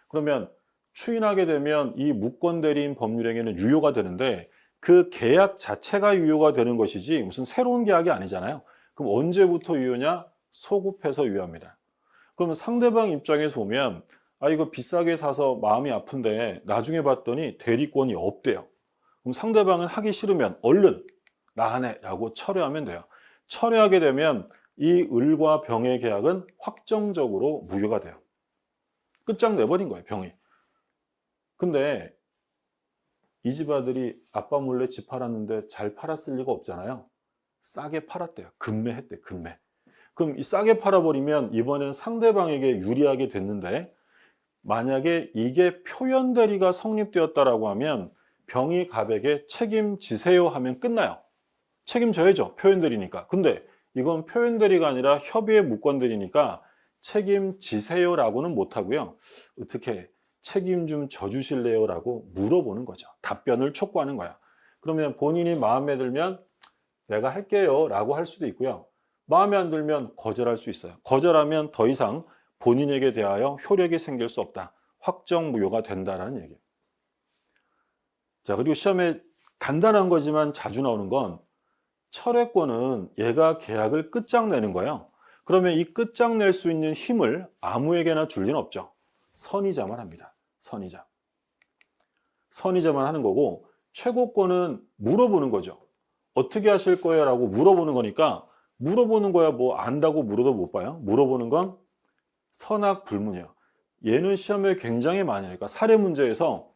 Speaker 1: 그러면 추인하게 되면 이 무권 대리인 법률행위는 유효가 되는데 그 계약 자체가 유효가 되는 것이지 무슨 새로운 계약이 아니잖아요. 그럼 언제부터 유효냐? 소급해서 유효합니다. 그러면 상대방 입장에서 보면 아 이거 비싸게 사서 마음이 아픈데 나중에 봤더니 대리권이 없대요. 그럼 상대방은 하기 싫으면 얼른 나 안 해 라고 철회하면 돼요. 철회하게 되면 이 을과 병의 계약은 확정적으로 무효가 돼요. 끝장내버린 거예요, 병이. 근데 이 집 아들이 아빠 몰래 집 팔았는데 잘 팔았을 리가 없잖아요. 싸게 팔았대요. 급매했대, 급매. 그럼 이 싸게 팔아버리면 이번엔 상대방에게 유리하게 됐는데 만약에 이게 표현 대리가 성립되었다라고 하면 병이 갑에게 책임지세요 하면 끝나요. 책임져야죠. 표현 대리니까. 근데 이건 표현 대리가 아니라 협의의 무권 대리니까 책임지세요라고는 못하고요. 어떻게 책임 좀 져주실래요? 라고 물어보는 거죠. 답변을 촉구하는 거야. 그러면 본인이 마음에 들면 내가 할게요 라고 할 수도 있고요. 마음에 안 들면 거절할 수 있어요. 거절하면 더 이상 본인에게 대하여 효력이 생길 수 없다. 확정 무효가 된다라는 얘기예요. 자, 그리고 시험에 간단한 거지만 자주 나오는 건 철회권은 얘가 계약을 끝장내는 거예요. 그러면 이 끝장낼 수 있는 힘을 아무에게나 줄 리는 없죠. 선의자만 합니다. 선의자. 선의자만 하는 거고 최고권은 물어보는 거죠. 어떻게 하실 거예요? 라고 물어보는 거니까 물어보는 거야 뭐 안다고 물어도 못 봐요. 물어보는 건 선악불문이에요. 얘는 시험에 굉장히 많이 하니까 사례 문제에서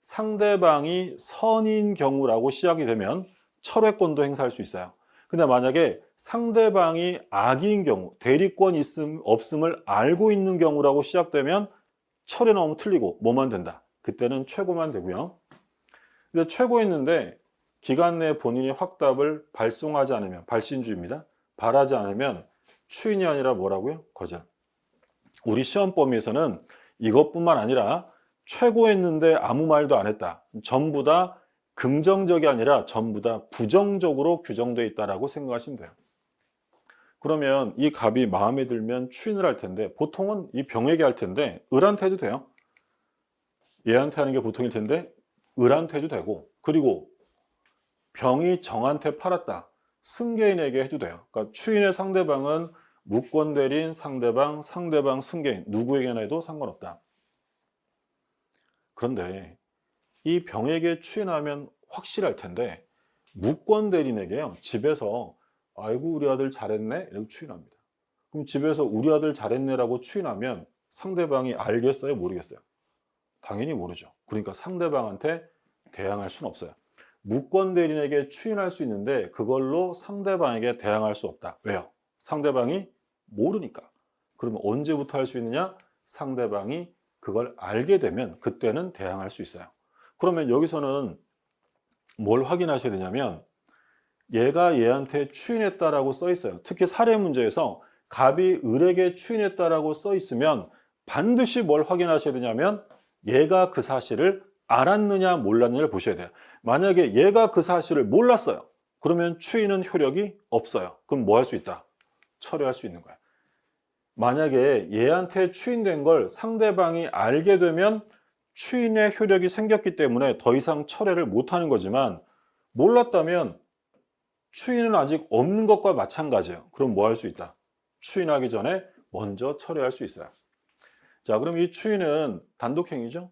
Speaker 1: 상대방이 선인 경우라고 시작이 되면 철회권도 행사할 수 있어요. 근데 만약에 상대방이 악인 경우, 대리권 있음 없음을 알고 있는 경우라고 시작되면 철회 너무 틀리고 뭐만 된다. 그때는 최고만 되고요. 근데 최고했는데 기간 내에 본인이 확답을 발송하지 않으면 발신주의입니다. 발하지 않으면 추인이 아니라 뭐라고요? 거절. 우리 시험 범위에서는 이것뿐만 아니라 최고했는데 아무 말도 안 했다. 전부 다 긍정적이 아니라 전부 다 부정적으로 규정되어 있다라고 생각하시면 돼요. 그러면 이 갑이 마음에 들면 추인을 할 텐데 보통은 이 병에게 할 텐데 을한테 해도 돼요. 얘한테 하는 게 보통일 텐데 을한테 해도 되고 그리고 병이 정한테 팔았다. 승계인에게 해도 돼요. 그러니까 추인의 상대방은 무권 대리인 상대방, 상대방 승계인 누구에게나 해도 상관없다. 그런데 이 병에게 추인하면 확실할 텐데 무권 대리인에게요. 집에서 아이고 우리 아들 잘했네 이렇게 추인합니다. 그럼 집에서 우리 아들 잘했네라고 추인하면 상대방이 알겠어요? 모르겠어요? 당연히 모르죠. 그러니까 상대방한테 대항할 수는 없어요. 무권 대리인에게 추인할 수 있는데 그걸로 상대방에게 대항할 수 없다. 왜요? 상대방이 모르니까. 그러면 언제부터 할 수 있느냐? 상대방이 그걸 알게 되면 그때는 대항할 수 있어요. 그러면 여기서는 뭘 확인하셔야 되냐면 얘가 얘한테 추인했다라고 써 있어요. 특히 사례 문제에서 갑이 을에게 추인했다라고 써 있으면 반드시 뭘 확인하셔야 되냐면 얘가 그 사실을 알았느냐 몰랐느냐를 보셔야 돼요. 만약에 얘가 그 사실을 몰랐어요. 그러면 추인은 효력이 없어요. 그럼 뭐 할 수 있다? 철회할 수 있는 거야. 만약에 얘한테 추인된 걸 상대방이 알게 되면 추인의 효력이 생겼기 때문에 더 이상 철회를 못하는 거지만 몰랐다면 추인은 아직 없는 것과 마찬가지예요. 그럼 뭐 할 수 있다? 추인하기 전에 먼저 철회할 수 있어요. 자, 그럼 이 추인은 단독행위죠?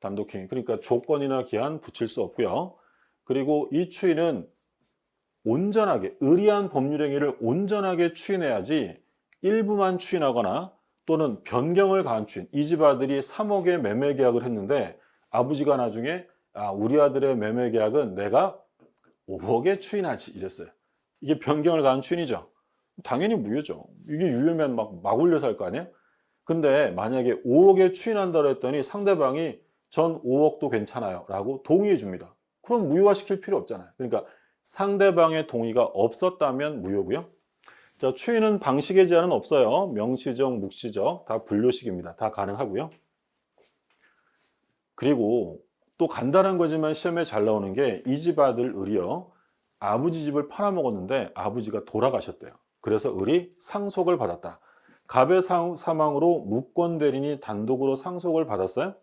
Speaker 1: 단독행위. 그러니까 조건이나 기한 붙일 수 없고요. 그리고 이 추인은 온전하게, 의리한 법률행위를 온전하게 추인해야지 일부만 추인하거나 또는 변경을 가한 추인. 이 집 아들이 3억에 매매 계약을 했는데 아버지가 나중에 우리 아들의 매매 계약은 내가 5억에 추인하지 이랬어요. 이게 변경을 가한 추인이죠. 당연히 무효죠. 이게 유효면 막 올려서 할 거 아니에요? 근데 만약에 5억에 추인한다고 했더니 상대방이 전 5억도 괜찮아요 라고 동의해 줍니다. 그럼 무효화시킬 필요 없잖아요. 그러니까 상대방의 동의가 없었다면 무효고요. 자, 추인은 방식의 제한은 없어요. 명시적, 묵시적 다 분료식입니다. 다 가능하고요. 그리고 또 간단한 거지만 시험에 잘 나오는 게 이 집 아들 을이요. 아버지 집을 팔아먹었는데 아버지가 돌아가셨대요. 그래서 을이 상속을 받았다. 갑의 사망으로 무권 대리인이 단독으로 상속을 받았어요?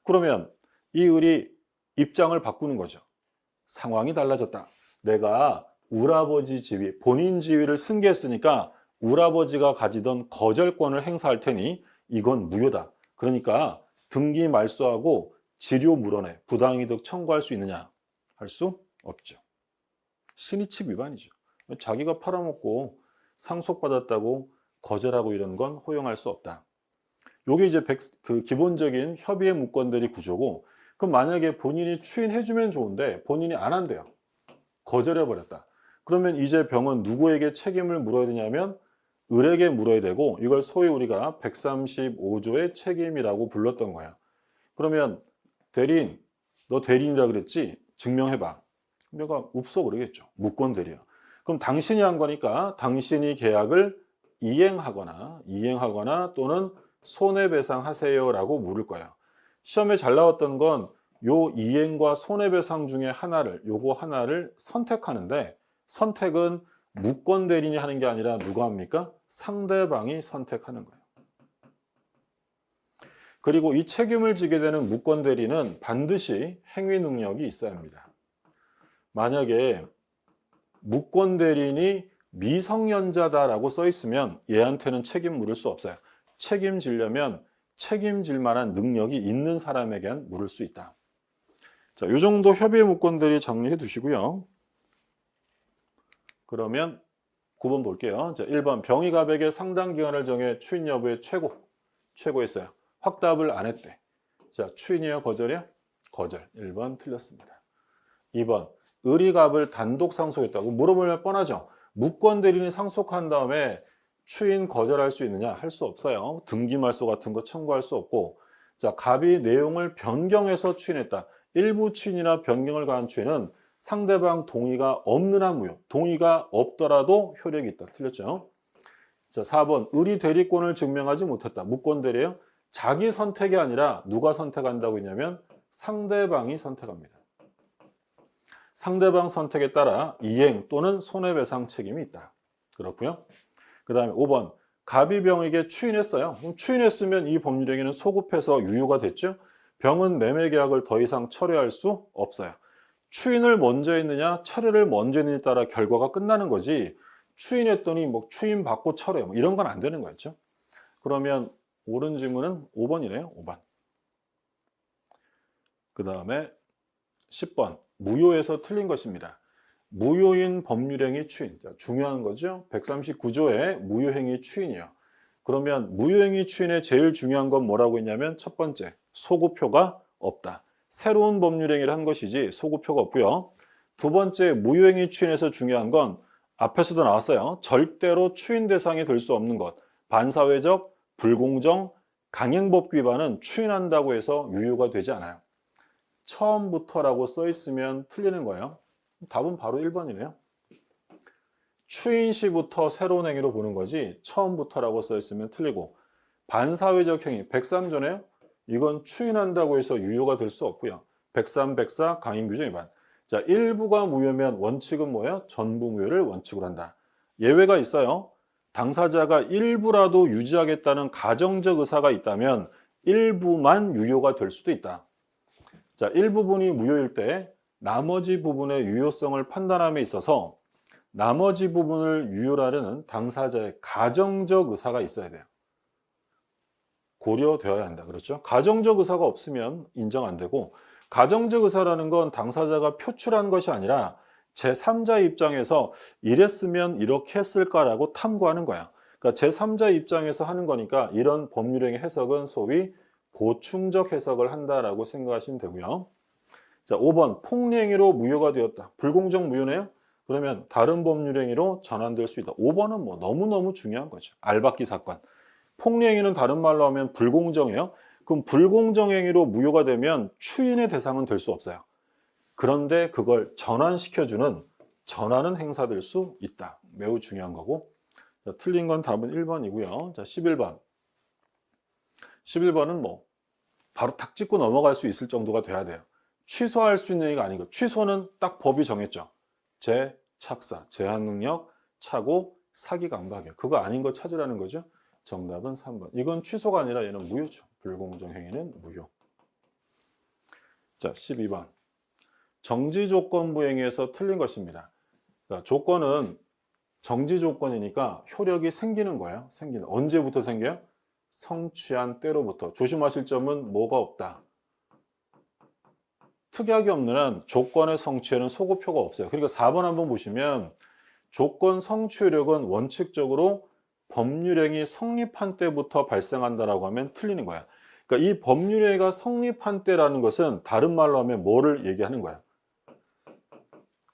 Speaker 1: 그러면 이 을이 입장을 바꾸는 거죠. 상황이 달라졌다. 내가 울아버지 지위, 본인 지위를 승계했으니까 울아버지가 가지던 거절권을 행사할 테니 이건 무효다. 그러니까 등기 말소하고 지료 물어내, 부당이득 청구할 수 있느냐? 할 수 없죠. 신의칙 위반이죠. 자기가 팔아먹고 상속받았다고 거절하고 이런 건 허용할 수 없다. 요게 이제 기본적인 협의의 무권대리 구조고, 그럼 만약에 본인이 추인해주면 좋은데 본인이 안 한대요. 거절해버렸다. 그러면 이제 병은 누구에게 책임을 물어야 되냐면 을에게 물어야 되고, 이걸 소위 우리가 135조의 책임이라고 불렀던 거야. 그러면 대리인, 너 대리인이라 그랬지? 증명해봐. 내가 없어 그러겠죠. 무권대리야. 그럼 당신이 한 거니까 당신이 계약을 이행하거나 또는 손해배상하세요라고 물을 거야. 시험에 잘 나왔던 건 요 이행과 손해배상 중에 요거 하나를 선택하는데, 선택은 무권 대리인이 하는 게 아니라 누가 합니까? 상대방이 선택하는 거예요. 그리고 이 책임을 지게 되는 무권 대리인은 반드시 행위 능력이 있어야 합니다. 만약에 무권 대리인이 미성년자다라고 써 있으면 얘한테는 책임 물을 수 없어요. 책임지려면 책임질 만한 능력이 있는 사람에게는 물을 수 있다. 자, 이 정도 협의의 무권들이 정리해 두시고요. 그러면 9번 볼게요. 자, 1번 병의갑에게 상당 기간을 정해 추인 여부의 최고했어요. 확답을 안 했대. 자, 추인이요, 거절이요? 거절. 1번 틀렸습니다. 2번 을이갑을 단독 상속했다고 물어보면 뻔하죠. 무권 대리인이 상속한 다음에 추인 거절할 수 있느냐? 할 수 없어요. 등기말소 같은 거 청구할 수 없고, 자, 갑이 내용을 변경해서 추인했다. 일부 추인이나 변경을 가한 추인은 상대방 동의가 없는 한 무효. 동의가 없더라도 효력이 있다. 틀렸죠? 자, 4번 을이 대리권을 증명하지 못했다. 무권 대리예요. 자기 선택이 아니라 누가 선택한다고 했냐면 상대방이 선택합니다. 상대방 선택에 따라 이행 또는 손해배상 책임이 있다. 그렇고요. 그 다음에 5번 갑이 병에게 추인했어요. 그럼 추인했으면 이 법률행위는 소급해서 유효가 됐죠. 병은 매매 계약을 더 이상 철회할 수 없어요. 추인을 먼저 했느냐 철회를 먼저 했느냐에 따라 결과가 끝나는 거지, 추인했더니 추인 받고 철회 이런 건 안 되는 거였죠. 그러면 옳은 질문은 5번이네요. 5번. 그 다음에 10번 무효에서 틀린 것입니다. 무효인 법률행위 추인. 자, 중요한 거죠. 139조의 무효행위 추인이요. 그러면 무효행위 추인의 제일 중요한 건 뭐라고 했냐면 첫 번째, 소급효가 없다. 새로운 법률행위를 한 것이지 소급효가 없고요. 두 번째, 무효행위 추인에서 중요한 건 앞에서도 나왔어요. 절대로 추인 대상이 될 수 없는 것. 반사회적, 불공정, 강행법 위반은 추인한다고 해서 유효가 되지 않아요. 처음부터라고 써 있으면 틀리는 거예요. 답은 바로 1번이네요. 추인 시부터 새로운 행위로 보는 거지 처음부터라고 써 있으면 틀리고, 반사회적 행위 103조네요. 이건 추인한다고 해서 유효가 될 수 없고요. 103, 104 강행규정 위반. 자, 일부가 무효면 원칙은 뭐예요? 전부 무효를 원칙으로 한다. 예외가 있어요. 당사자가 일부라도 유지하겠다는 가정적 의사가 있다면 일부만 유효가 될 수도 있다. 자, 일부분이 무효일 때 나머지 부분의 유효성을 판단함에 있어서 나머지 부분을 유효로 하려는 당사자의 가정적 의사가 있어야 돼요. 고려되어야 한다. 그렇죠? 가정적 의사가 없으면 인정 안 되고, 가정적 의사라는 건 당사자가 표출한 것이 아니라 제3자의 입장에서 이랬으면 이렇게 했을까라고 탐구하는 거야. 그러니까 제3자 입장에서 하는 거니까 이런 법률행위 해석은 소위 보충적 해석을 한다라고 생각하시면 되고요. 자, 5번 폭리행위로 무효가 되었다. 불공정 무효네요. 그러면 다른 법률행위로 전환될 수 있다. 5번은 뭐 너무너무 중요한 거죠. 알박기 사건. 폭리행위는 다른 말로 하면 불공정이에요. 그럼 불공정행위로 무효가 되면 추인의 대상은 될 수 없어요. 그런데 그걸 전환시켜주는 전환은 행사될 수 있다. 매우 중요한 거고. 자, 틀린 건 답은 1번이고요. 자, 11번. 11번은 뭐 바로 탁 찍고 넘어갈 수 있을 정도가 돼야 돼요. 취소할 수 있는 얘기가 아니고 취소는 딱 법이 정했죠. 재착사, 제한능력, 착오, 사기 강박이에요. 그거 아닌 거 찾으라는 거죠. 정답은 3번. 이건 취소가 아니라 얘는 무효죠. 불공정 행위는 무효. 자, 12번. 정지 조건부 행위에서 틀린 것입니다. 그러니까 조건은 정지 조건이니까 효력이 생기는 거예요. 생기는. 언제부터 생겨요? 성취한 때로부터. 조심하실 점은 뭐가 없다. 특약이 없는 한 조건의 성취에는 소급표가 없어요. 그러니까 4번 한번 보시면 조건 성취력은 원칙적으로 법률행위 성립한 때부터 발생한다라고 하면 틀리는 거야. 그러니까 이 법률행위가 성립한 때라는 것은 다른 말로 하면 뭐를 얘기하는 거야?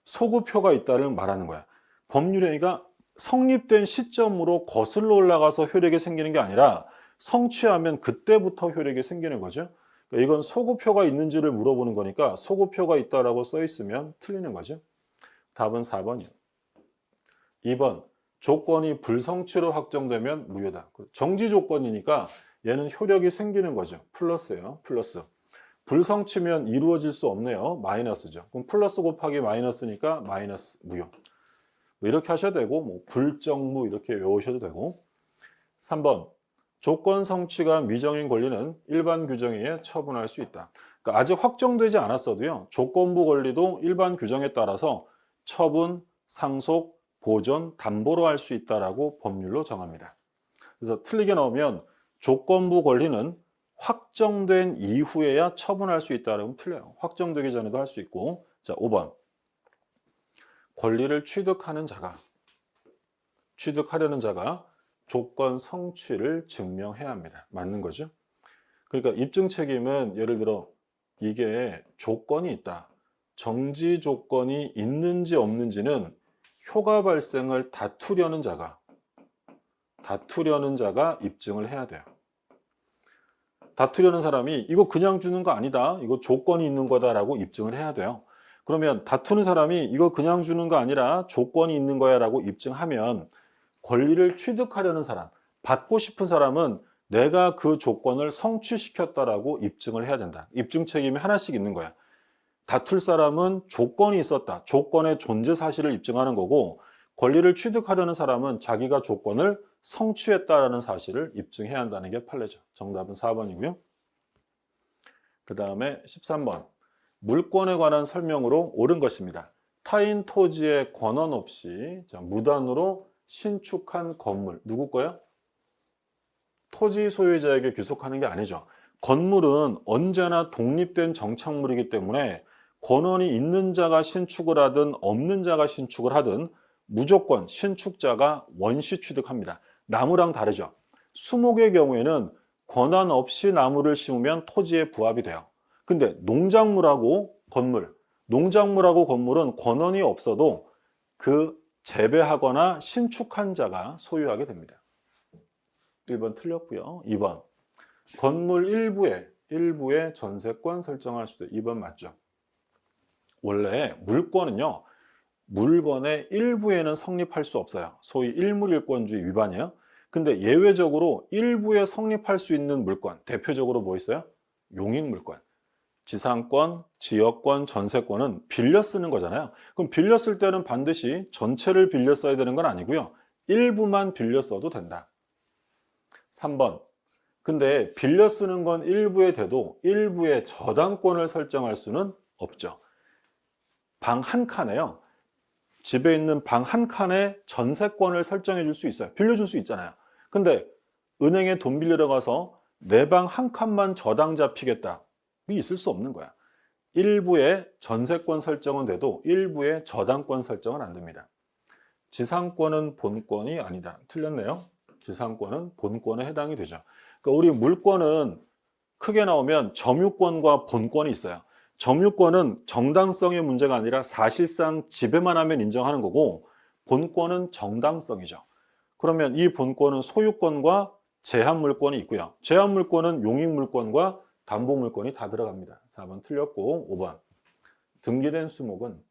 Speaker 1: 소급표가 있다를 말하는 거야. 법률행위가 성립된 시점으로 거슬러 올라가서 효력이 생기는 게 아니라 성취하면 그때부터 효력이 생기는 거죠. 그러니까 이건 소급표가 있는지를 물어보는 거니까 소급표가 있다라고 써 있으면 틀리는 거죠. 답은 4번이요. 2번. 조건이 불성취로 확정되면 무효다. 정지 조건이니까 얘는 효력이 생기는 거죠. 플러스예요. 플러스. 불성취면 이루어질 수 없네요. 마이너스죠. 그럼 플러스 곱하기 마이너스니까 마이너스 무효. 뭐 이렇게 하셔도 되고 뭐 불정무 이렇게 외우셔도 되고. 3번. 조건 성취가 미정인 권리는 일반 규정에 의해 처분할 수 있다. 그러니까 아직 확정되지 않았어도요. 조건부 권리도 일반 규정에 따라서 처분, 상속, 보존, 담보로 할 수 있다라고 법률로 정합니다. 그래서 틀리게 나오면 조건부 권리는 확정된 이후에야 처분할 수 있다라고 틀려요. 확정되기 전에도 할 수 있고. 자, 5번. 권리를 취득하려는 자가 조건 성취를 증명해야 합니다. 맞는 거죠? 그러니까 입증 책임은 예를 들어 이게 조건이 있다. 정지 조건이 있는지 없는지는 효과 발생을 다투려는 자가 입증을 해야 돼요. 다투려는 사람이 이거 그냥 주는 거 아니다. 이거 조건이 있는 거다라고 입증을 해야 돼요. 그러면 다투는 사람이 이거 그냥 주는 거 아니라 조건이 있는 거야 라고 입증하면 권리를 취득하려는 사람, 받고 싶은 사람은 내가 그 조건을 성취시켰다라고 입증을 해야 된다. 입증 책임이 하나씩 있는 거야. 다툴 사람은 조건이 있었다. 조건의 존재 사실을 입증하는 거고 권리를 취득하려는 사람은 자기가 조건을 성취했다라는 사실을 입증해야 한다는 게 판례죠. 정답은 4번이고요. 그 다음에 13번. 물권에 관한 설명으로 옳은 것입니다. 타인 토지에 권한 없이 무단으로 신축한 건물. 누구 거야? 토지 소유자에게 귀속하는 게 아니죠. 건물은 언제나 독립된 정착물이기 때문에 권한이 있는 자가 신축을 하든 없는 자가 신축을 하든 무조건 신축자가 원시 취득합니다. 나무랑 다르죠. 수목의 경우에는 권한 없이 나무를 심으면 토지에 부합이 돼요. 근데 농작물하고 건물은 권한이 없어도 그 재배하거나 신축한 자가 소유하게 됩니다. 1번 틀렸고요. 2번. 건물 일부에 전세권 설정할 수도. 2번 맞죠. 원래 물권은요. 물건의 일부에는 성립할 수 없어요. 소위 일물일권주의 위반이에요. 근데 예외적으로 일부에 성립할 수 있는 물권, 대표적으로 뭐 있어요? 용익물권. 지상권, 지역권, 전세권은 빌려 쓰는 거잖아요. 그럼 빌려 쓸 때는 반드시 전체를 빌려 써야 되는 건 아니고요. 일부만 빌려 써도 된다. 3번. 근데 빌려 쓰는 건 일부에 돼도 일부의 저당권을 설정할 수는 없죠. 방 한 칸에요. 집에 있는 방 한 칸에 전세권을 설정해 줄 수 있어요. 빌려줄 수 있잖아요. 근데 은행에 돈 빌리러 가서 내 방 한 칸만 저당 잡히겠다. 이 있을 수 없는 거야. 일부의 전세권 설정은 돼도 일부의 저당권 설정은 안 됩니다. 지상권은 본권이 아니다. 틀렸네요. 지상권은 본권에 해당이 되죠. 그러니까 우리 물권은 크게 나오면 점유권과 본권이 있어요. 점유권은 정당성의 문제가 아니라 사실상 지배만 하면 인정하는 거고, 본권은 정당성이죠. 그러면 이 본권은 소유권과 제한물권이 있고요. 제한물권은 용익물권과 담보물권이 다 들어갑니다. 4번 틀렸고, 5번. 등기된 수목은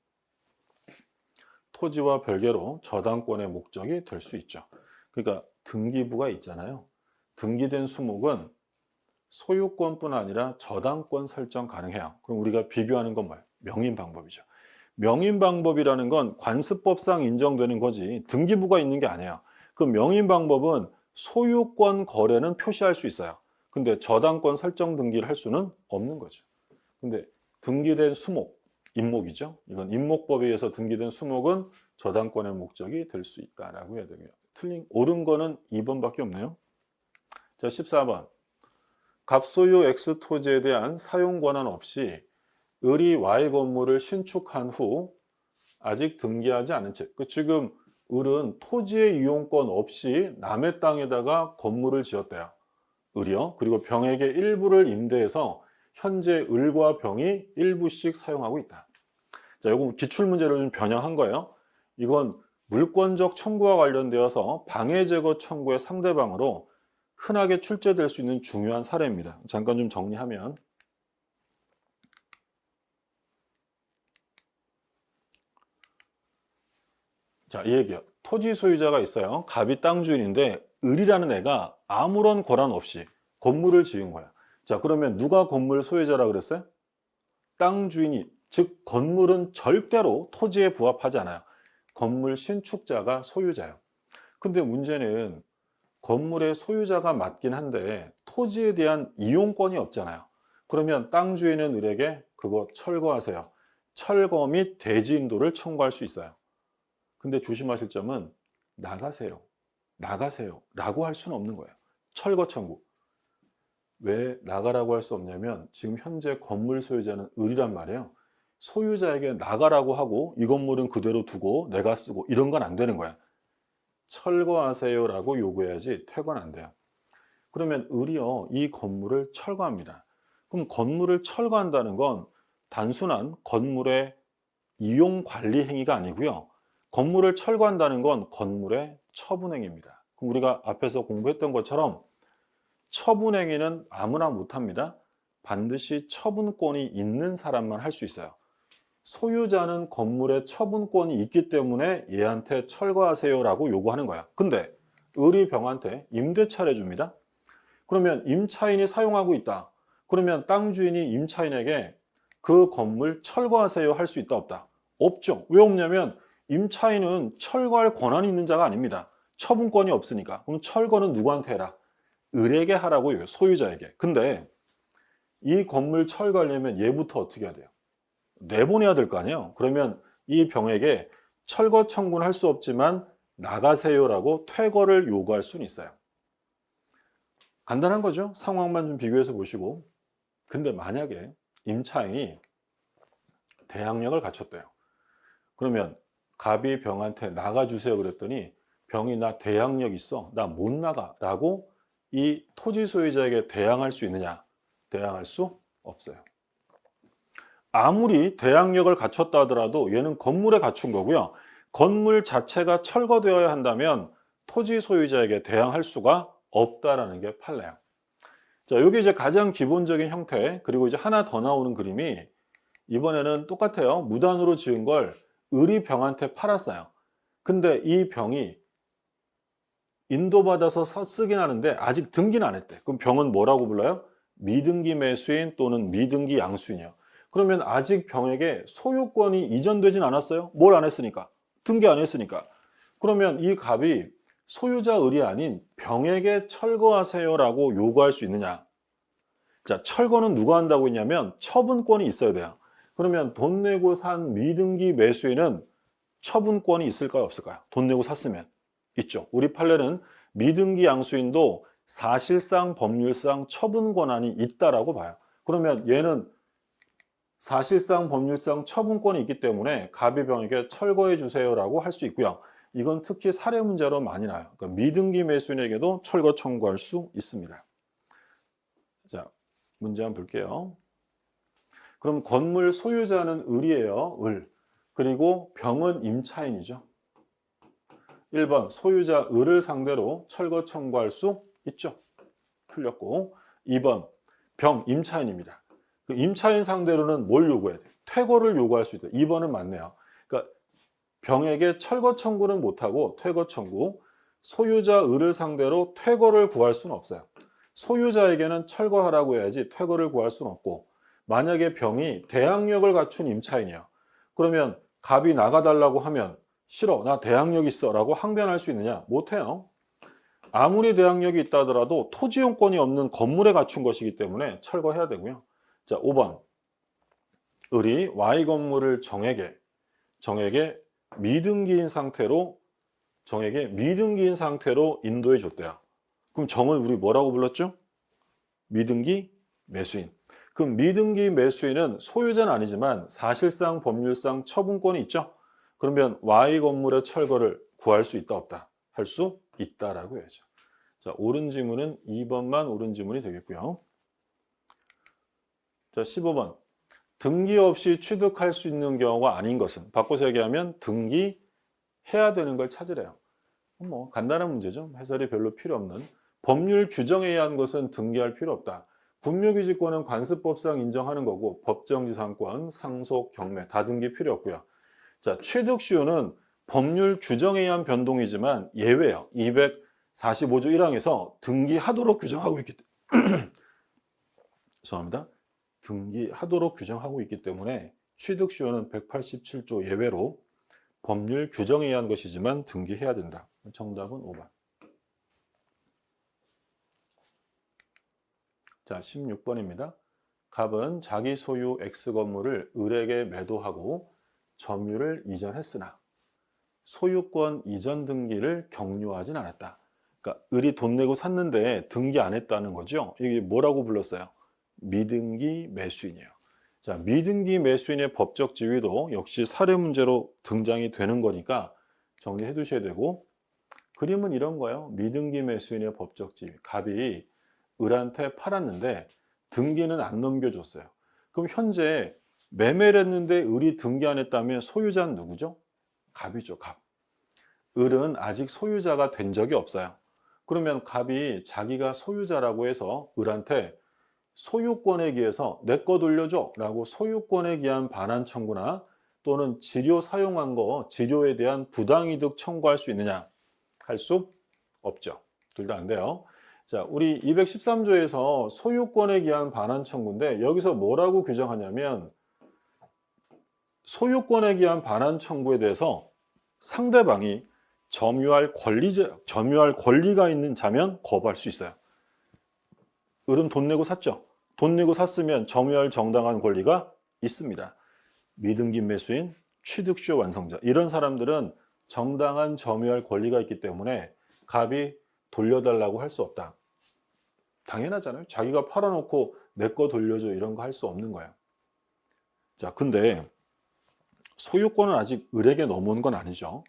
Speaker 1: 토지와 별개로 저당권의 목적이 될 수 있죠. 그러니까 등기부가 있잖아요. 등기된 수목은 소유권뿐 아니라 저당권 설정 가능해요. 그럼 우리가 비교하는 건 뭐예요? 명인 방법이죠. 명인 방법이라는 건 관습법상 인정되는 거지 등기부가 있는 게 아니에요. 그 명인 방법은 소유권 거래는 표시할 수 있어요. 근데 저당권 설정 등기를 할 수는 없는 거죠. 근데 등기된 수목, 임목이죠. 이건 임목법에 의해서 등기된 수목은 저당권의 목적이 될 수 있다라고 해야 되고요. 옳은 거는 2번밖에 없네요. 자, 14번. 갑소유 X 토지에 대한 사용 권한 없이 을이 Y 건물을 신축한 후 아직 등기하지 않은 채, 지금 을은 토지의 이용권 없이 남의 땅에다가 건물을 지었대요. 을이요. 그리고 병에게 일부를 임대해서 현재 을과 병이 일부씩 사용하고 있다. 자, 이거 기출문제를 좀 변형한 거예요. 이건 물권적 청구와 관련되어서 방해 제거 청구의 상대방으로 흔하게 출제될 수 있는 중요한 사례입니다. 잠깐 좀 정리하면, 자, 이 얘기요. 토지 소유자가 있어요. 갑이 땅 주인인데 을이라는 애가 아무런 권한 없이 건물을 지은 거야. 자, 그러면 누가 건물 소유자라 그랬어요? 땅 주인이, 즉 건물은 절대로 토지에 부합하지 않아요. 건물 신축자가 소유자예요. 근데 문제는 건물의 소유자가 맞긴 한데 토지에 대한 이용권이 없잖아요. 그러면 땅 주인은 을에게 그거 철거하세요. 철거 및 대지인도를 청구할 수 있어요. 근데 조심하실 점은 나가세요. 나가세요. 라고 할 수는 없는 거예요. 철거 청구. 왜 나가라고 할 수 없냐면 지금 현재 건물 소유자는 을이란 말이에요. 소유자에게 나가라고 하고 이 건물은 그대로 두고 내가 쓰고 이런 건 안 되는 거야. 철거하세요라고 요구해야지 퇴거는 안 돼요. 그러면 을이요, 이 건물을 철거합니다. 그럼 건물을 철거한다는 건 단순한 건물의 이용 관리 행위가 아니고요. 건물을 철거한다는 건 건물의 처분 행위입니다. 그럼 우리가 앞에서 공부했던 것처럼 처분 행위는 아무나 못합니다. 반드시 처분권이 있는 사람만 할 수 있어요. 소유자는 건물에 처분권이 있기 때문에 얘한테 철거하세요라고 요구하는 거야. 근데 을이 병한테 임대차를 줍니다. 그러면 임차인이 사용하고 있다. 그러면 땅 주인이 임차인에게 그 건물 철거하세요 할 수 있다 없다? 없죠. 왜 없냐면 임차인은 철거할 권한이 있는 자가 아닙니다. 처분권이 없으니까. 그럼 철거는 누구한테 해라? 을에게 하라고요. 소유자에게. 근데 이 건물 철거하려면 얘부터 어떻게 해야 돼요? 내보내야 될 거 아니에요. 그러면 이 병에게 철거 청구는 할 수 없지만 나가세요라고 퇴거를 요구할 수는 있어요. 간단한 거죠. 상황만 좀 비교해서 보시고. 근데 만약에 임차인이 대항력을 갖췄대요. 그러면 갑이 병한테 나가주세요 그랬더니 병이 나 대항력 있어. 나 못 나가. 라고 이 토지 소유자에게 대항할 수 있느냐? 대항할 수 없어요. 아무리 대항력을 갖췄다 하더라도 얘는 건물에 갖춘 거고요. 건물 자체가 철거되어야 한다면 토지 소유자에게 대항할 수가 없다라는 게 판례예요. 자, 여기 이제 가장 기본적인 형태, 그리고 이제 하나 더 나오는 그림이 이번에는 똑같아요. 무단으로 지은 걸 을이 병한테 팔았어요. 근데 이 병이 인도받아서 쓰긴 하는데 아직 등기는 안 했대. 그럼 병은 뭐라고 불러요? 미등기 매수인 또는 미등기 양수인이요. 그러면 아직 병에게 소유권이 이전되진 않았어요? 뭘 안 했으니까? 등기 안 했으니까. 그러면 이 갑이 소유자 을이 아닌 병에게 철거하세요라고 요구할 수 있느냐? 자, 철거는 누가 한다고 했냐면 처분권이 있어야 돼요. 그러면 돈 내고 산 미등기 매수인은 처분권이 있을까요? 없을까요? 돈 내고 샀으면. 있죠. 우리 판례는 미등기 양수인도 사실상 법률상 처분 권한이 있다라고 봐요. 그러면 얘는 사실상 법률상 처분권이 있기 때문에 갑이 병에게 철거해 주세요라고 할 수 있고요. 이건 특히 사례 문제로 많이 나와요. 그러니까 미등기 매수인에게도 철거 청구할 수 있습니다. 자, 문제 한번 볼게요. 그럼 건물 소유자는 을이에요. 을. 그리고 병은 임차인이죠. 1번 소유자 을을 상대로 철거 청구할 수 있죠. 풀렸고 2번 병 임차인입니다. 그 임차인 상대로는 뭘 요구해야 돼요? 퇴거를 요구할 수 있다. 2번은 맞네요. 그러니까 병에게 철거 청구는 못하고 퇴거 청구, 소유자 을을 상대로 퇴거를 구할 수는 없어요. 소유자에게는 철거하라고 해야지 퇴거를 구할 수는 없고, 만약에 병이 대항력을 갖춘 임차인이야. 그러면 갑이 나가달라고 하면 싫어, 나 대항력 있어 라고 항변할 수 있느냐? 못해요. 아무리 대항력이 있다 하더라도 토지용권이 없는 건물에 갖춘 것이기 때문에 철거해야 되고요. 자, 5번 을이 Y 건물을 정에게 미등기인 상태로 인도해 줬대요. 그럼 정을 우리 뭐라고 불렀죠? 미등기 매수인. 그럼 미등기 매수인은 소유자는 아니지만 사실상 법률상 처분권이 있죠. 그러면 Y 건물의 철거를 구할 수 있다 없다? 할 수 있다라고 해야죠. 자, 옳은 지문은 2번만 옳은 지문이 되겠고요. 자, 15번. 등기 없이 취득할 수 있는 경우가 아닌 것은, 바꿔서 얘기하면 등기해야 되는 걸 찾으래요. 뭐 간단한 문제죠. 해설이 별로 필요 없는. 법률 규정에 의한 것은 등기할 필요 없다. 분묘기지권은 관습법상 인정하는 거고 법정지상권, 상속, 경매 다 등기 필요 없고요. 자, 취득시효는 법률 규정에 의한 변동이지만 예외예요. 245조 1항에서 등기하도록 규정하고 있기 때문에 죄송합니다. 등기하도록 규정하고 있기 때문에 취득시효는 187조 예외로 법률 규정에 의한 것이지만 등기해야 된다. 정답은 5번. 자, 16번입니다. 갑은 자기 소유 X 건물을 을에게 매도하고 점유를 이전했으나 소유권 이전 등기를 격려하진 않았다. 그러니까 을이 돈 내고 샀는데 등기 안 했다는 거죠. 이게 뭐라고 불렀어요? 미등기 매수인이에요. 자, 미등기 매수인의 법적 지위도 역시 사례 문제로 등장이 되는 거니까 정리해 두셔야 되고, 그림은 이런 거예요. 미등기 매수인의 법적 지위. 갑이 을한테 팔았는데 등기는 안 넘겨줬어요. 그럼 현재 매매를 했는데 을이 등기 안 했다면 소유자는 누구죠? 갑이죠, 갑. 을은 아직 소유자가 된 적이 없어요. 그러면 갑이 자기가 소유자라고 해서 을한테 소유권에 기해서 내 거 돌려줘 라고 소유권에 기한 반환 청구나 또는 지료 사용한 거 지료에 대한 부당이득 청구할 수 있느냐? 할 수 없죠. 둘 다 안 돼요. 자, 우리 213조에서 소유권에 기한 반환 청구인데 여기서 뭐라고 규정하냐면 소유권에 기한 반환 청구에 대해서 상대방이 점유할 권리가 있는 자면 거부할 수 있어요. 을은 돈 내고 샀죠. 돈 내고 샀으면 점유할 정당한 권리가 있습니다. 미등기 매수인, 취득시효 완성자 이런 사람들은 정당한 점유할 권리가 있기 때문에 갑이 돌려달라고 할 수 없다. 당연하잖아요. 자기가 팔아놓고 내 거 돌려줘 이런 거 할 수 없는 거예요. 자, 근데 소유권은 아직 을에게 넘어온 건 아니죠.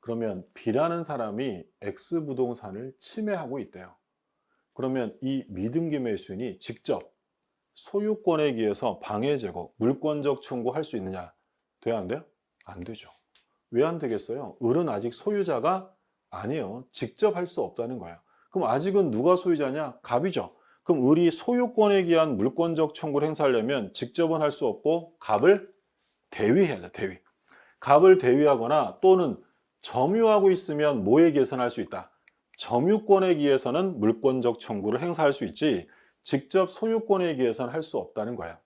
Speaker 1: 그러면 B라는 사람이 X 부동산을 침해하고 있대요. 그러면 이 미등기 매수인이 직접 소유권에 기해서 방해 제거, 물권적 청구할 수 있느냐? 돼야 안 돼요? 안 되죠. 왜 안 되겠어요? 을은 아직 소유자가 아니에요. 직접 할 수 없다는 거예요. 그럼 아직은 누가 소유자냐? 갑이죠. 그럼 을이 소유권에 기한 물권적 청구를 행사하려면 직접은 할 수 없고 갑을 대위해야 돼, 대위. 갑을 대위하거나 또는 점유하고 있으면 뭐에 기해서는 할 수 있다. 점유권에 기해서는 물권적 청구를 행사할 수 있지 직접 소유권에 기해서는 할 수 없다는 거야.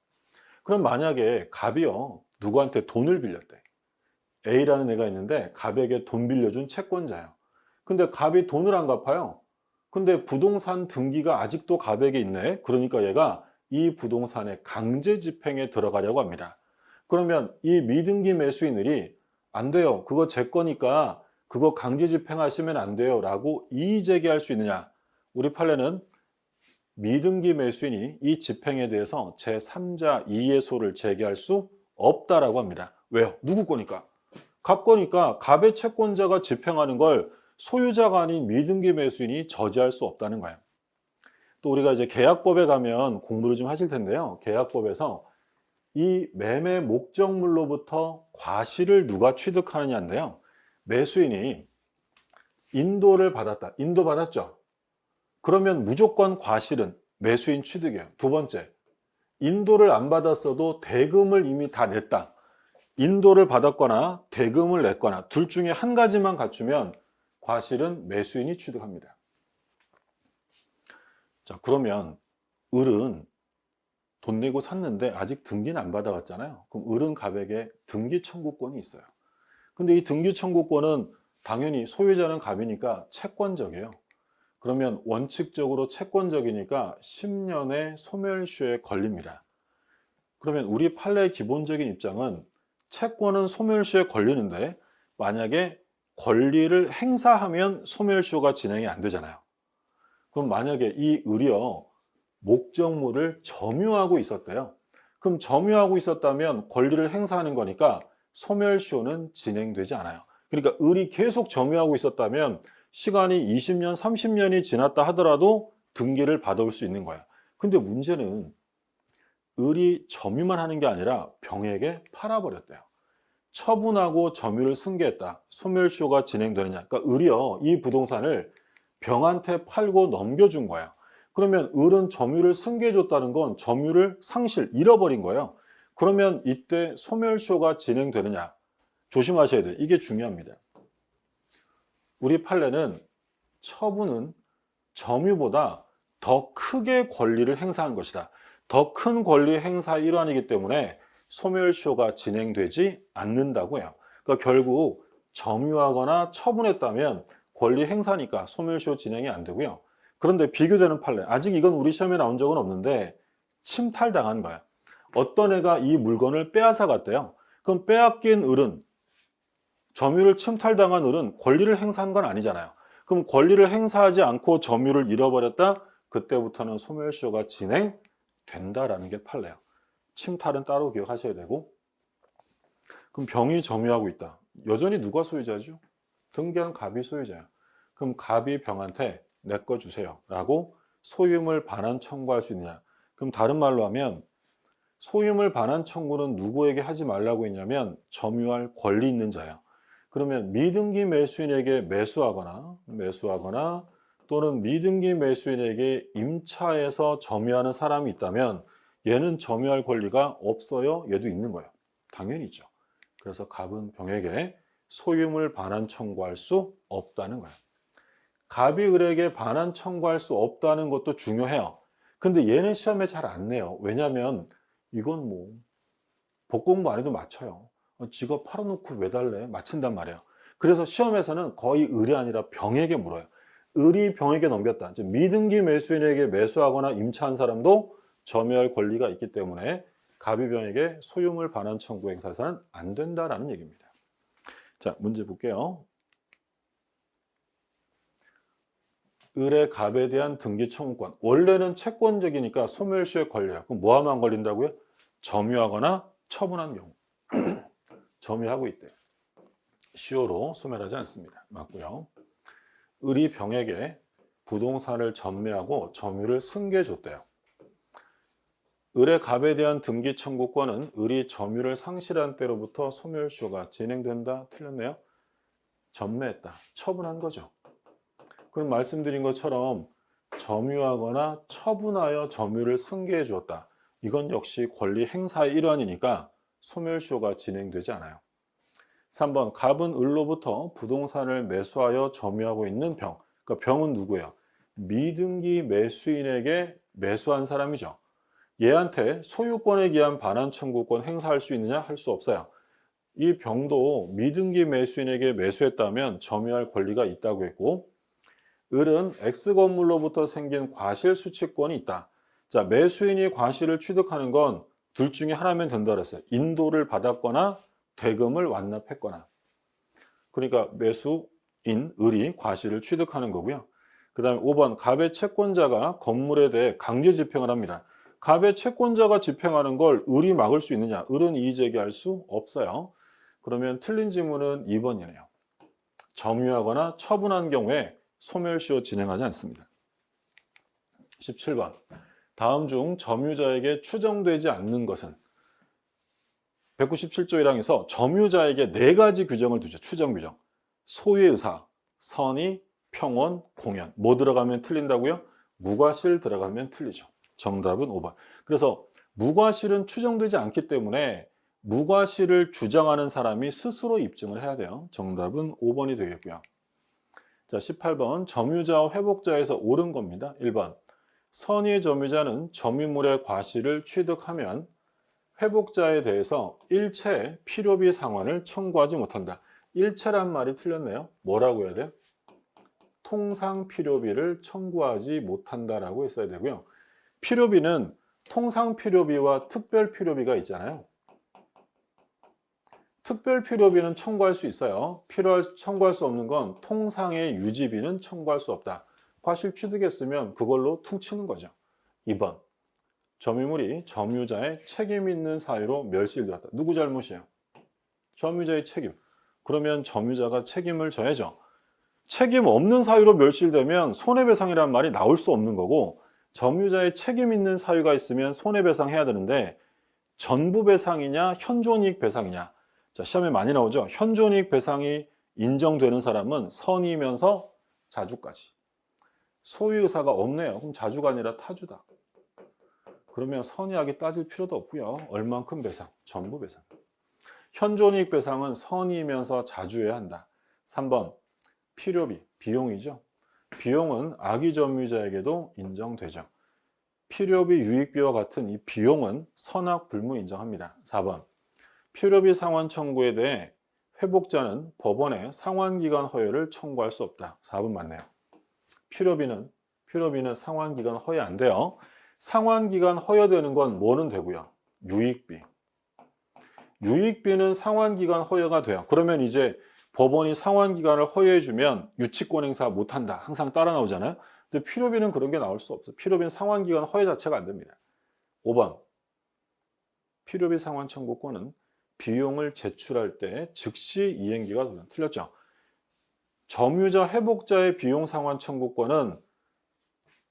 Speaker 1: 그럼 만약에 갑이요 누구한테 돈을 빌렸대. A라는 애가 있는데 갑에게 돈 빌려준 채권자예요. 근데 갑이 돈을 안 갚아요. 근데 부동산 등기가 아직도 갑에게 있네. 그러니까 얘가 이 부동산의 강제 집행에 들어가려고 합니다. 그러면 이 미등기 매수인들이 안 돼요. 그거 제 거니까 그거 강제 집행하시면 안 돼요. 라고 이의 제기할 수 있느냐? 우리 판례는 미등기 매수인이 이 집행에 대해서 제3자 이의소를 제기할 수 없다라고 합니다. 왜요? 누구 거니까? 갑거니까 갑의 채권자가 집행하는 걸 소유자가 아닌 미등기 매수인이 저지할 수 없다는 거예요. 또 우리가 이제 계약법에 가면 공부를 좀 하실 텐데요. 계약법에서 이 매매 목적물로부터 과실을 누가 취득하느냐인데요. 매수인이 인도를 받았다. 인도 받았죠. 그러면 무조건 과실은 매수인 취득이에요. 두 번째, 인도를 안 받았어도 대금을 이미 다 냈다. 인도를 받았거나 대금을 냈거나 둘 중에 한 가지만 갖추면 과실은 매수인이 취득합니다. 자, 그러면 을은 돈 내고 샀는데 아직 등기는 안 받아갔잖아요. 그럼 을은 갑에게 등기 청구권이 있어요. 근데 이 등기 청구권은 당연히 소유자는 갑이니까 채권적이에요. 그러면 원칙적으로 채권적이니까 10년의 소멸시효에 걸립니다. 그러면 우리 판례의 기본적인 입장은 채권은 소멸시효에 걸리는데 만약에 권리를 행사하면 소멸시효가 진행이 안 되잖아요. 그럼 만약에 이 을이요 목적물을 점유하고 있었대요. 그럼 점유하고 있었다면 권리를 행사하는 거니까 소멸시효는 진행되지 않아요. 그러니까 을이 계속 점유하고 있었다면 시간이 20년, 30년이 지났다 하더라도 등기를 받아올 수 있는 거야. 근데 문제는 을이 점유만 하는 게 아니라 병에게 팔아버렸대요. 처분하고 점유를 승계했다. 소멸시효가 진행되느냐. 그러니까 을이요 이 부동산을 병한테 팔고 넘겨준 거야. 그러면 을은 점유를 승계해줬다는 건 점유를 잃어버린 거예요. 그러면 이때 소멸시효가 진행되느냐. 조심하셔야 돼요. 이게 중요합니다. 우리 판례는 처분은 점유보다 더 크게 권리를 행사한 것이다. 더 큰 권리 행사의 일환이기 때문에 소멸시효가 진행되지 않는다고 해요. 그러니까 결국 점유하거나 처분했다면 권리 행사니까 소멸시효 진행이 안 되고요. 그런데 비교되는 판례, 아직 이건 우리 시험에 나온 적은 없는데 침탈당한 거야. 어떤 애가 이 물건을 빼앗아 갔대요. 그럼 빼앗긴 을은 점유를 침탈당한 을은 권리를 행사한 건 아니잖아요. 그럼 권리를 행사하지 않고 점유를 잃어버렸다? 그때부터는 소멸시효가 진행된다라는 게 판례예요. 침탈은 따로 기억하셔야 되고. 그럼 병이 점유하고 있다. 여전히 누가 소유자죠? 등기한 갑이 소유자야. 그럼 갑이 병한테 내 거 주세요 라고 소유물 반환 청구할 수 있느냐. 그럼 다른 말로 하면 소유물 반환 청구는 누구에게 하지 말라고 했냐면 점유할 권리 있는 자예요. 그러면 미등기 매수인에게 매수하거나 또는 미등기 매수인에게 임차해서 점유하는 사람이 있다면 얘는 점유할 권리가 없어요? 얘도 있는 거예요. 당연히 있죠. 그래서 갑은 병에게 소유물 반환 청구할 수 없다는 거예요. 갑이 을에게 반환 청구할 수 없다는 것도 중요해요. 근데 얘는 시험에 잘 안 내요. 왜냐면 이건 뭐 복공부 안 해도 맞춰요. 지가 팔아놓고 왜 달래? 맞춘단 말이에요. 그래서 시험에서는 거의 을이 아니라 병에게 물어요. 을이 병에게 넘겼다. 즉 미등기 매수인에게 매수하거나 임차한 사람도 점유할 권리가 있기 때문에 갑이 병에게 소유물 반환 청구 행사해서는 안 된다라는 얘기입니다. 자, 문제 볼게요. 을의 갑에 대한 등기 청구권. 원래는 채권적이니까 소멸시효에 걸려요. 그럼 뭐하면 안 걸린다고요? 점유하거나 처분한 경우. 점유하고 있대요. 시효로 소멸하지 않습니다. 맞고요. 을이 병에게 부동산을 전매하고 점유를 승계해줬대요. 을의 갑에 대한 등기 청구권은 을이 점유를 상실한 때로부터 소멸시효가 진행된다. 틀렸네요. 전매했다. 처분한 거죠. 그럼 말씀드린 것처럼 점유하거나 처분하여 점유를 승계해 주었다. 이건 역시 권리 행사의 일환이니까 소멸시효가 진행되지 않아요. 3번 갑은 을로부터 부동산을 매수하여 점유하고 있는 병. 그러니까 병은 누구예요? 미등기 매수인에게 매수한 사람이죠. 얘한테 소유권에 기한 반환 청구권 행사할 수 있느냐? 할 수 없어요. 이 병도 미등기 매수인에게 매수했다면 점유할 권리가 있다고 했고, 을은 X건물로부터 생긴 과실 수취권이 있다. 자, 매수인이 과실을 취득하는 건 둘 중에 하나면 된다 그랬어요. 인도를 받았거나 대금을 완납했거나. 그러니까 매수인, 을이 과실을 취득하는 거고요. 그 다음에 5번 갑의 채권자가 건물에 대해 강제 집행을 합니다. 갑의 채권자가 집행하는 걸 을이 막을 수 있느냐? 을은 이의 제기할 수 없어요. 그러면 틀린 지문은 2번이네요. 점유하거나 처분한 경우에 소멸시효 진행하지 않습니다. 17번. 다음 중 점유자에게 추정되지 않는 것은 197조 1항에서 점유자에게 4가지 규정을 두죠. 추정 규정. 소유의 의사, 선의, 평온, 공연. 뭐 들어가면 틀린다고요? 무과실 들어가면 틀리죠. 정답은 5번. 그래서 무과실은 추정되지 않기 때문에 무과실을 주장하는 사람이 스스로 입증을 해야 돼요. 정답은 5번이 되겠고요. 자, 18번. 점유자와 회복자에서 옳은 겁니다. 1번. 선의의 점유자는 점유물의 과실을 취득하면 회복자에 대해서 일체 필요비 상환을 청구하지 못한다. 일체란 말이 틀렸네요. 뭐라고 해야 돼요? 통상 필요비를 청구하지 못한다라고 했어야 되고요. 필요비는 통상 필요비와 특별 필요비가 있잖아요. 특별 필요비는 청구할 수 있어요. 청구할 수 없는 건 통상의 유지비는 청구할 수 없다. 과실 취득했으면 그걸로 퉁치는 거죠. 2번. 점유물이 점유자의 책임 있는 사유로 멸실되었다. 누구 잘못이에요? 점유자의 책임. 그러면 점유자가 책임을 져야죠. 책임 없는 사유로 멸실되면 손해배상이란 말이 나올 수 없는 거고, 점유자의 책임 있는 사유가 있으면 손해배상해야 되는데 전부 배상이냐 현존이익 배상이냐. 자, 시험에 많이 나오죠. 현존이익 배상이 인정되는 사람은 선이면서 자주까지. 소유의사가 없네요. 그럼 자주가 아니라 타주다. 그러면 선의하게 따질 필요도 없고요. 얼만큼 배상? 전부 배상. 현존이익 배상은 선의면서 자주해야 한다. 3번. 필요비, 비용이죠. 비용은 악의 점유자에게도 인정되죠. 필요비, 유익비와 같은 이 비용은 선악 불문 인정합니다. 4번. 필요비 상환 청구에 대해 회복자는 법원에 상환기간 허여를 청구할 수 없다. 4번 맞네요. 필요비는 상환기간 허여 안 돼요. 상환기간 허여되는 건 뭐는 되고요? 유익비. 유익비는 상환기간 허여가 돼요. 그러면 이제 법원이 상환기간을 허여해주면 유치권 행사 못한다. 항상 따라 나오잖아요. 근데 필요비는 그런 게 나올 수 없어요. 필요비는 상환기간 허여 자체가 안 됩니다. 5번. 필요비 상환 청구권은 비용을 제출할 때 즉시 이행기가 되면 틀렸죠. 점유자 회복자의 비용 상환 청구권은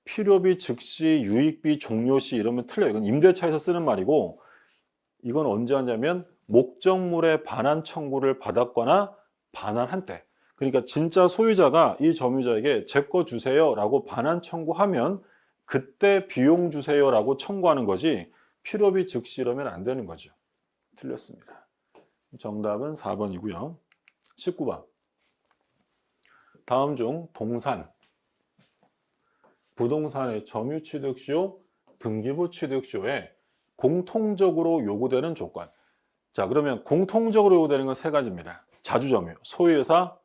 Speaker 1: 필요비 즉시 유익비 종료시 이러면 틀려요. 이건 임대차에서 쓰는 말이고, 이건 언제 하냐면 목적물의 반환 청구를 받았거나 반환한 때. 그러니까 진짜 소유자가 이 점유자에게 제 거 주세요 라고 반환 청구하면 그때 비용 주세요 라고 청구하는 거지, 필요비 즉시 이러면 안 되는 거죠. 틀렸습니다. 정답은 4번이고요. 19번. 다음 중 동산, 부동산의 점유취득시효, 등기부 취득시효에 공통적으로 요구되는 조건. 자, 그러면 공통적으로 요구되는 건 3가지입니다. 자주점유, 소유의사,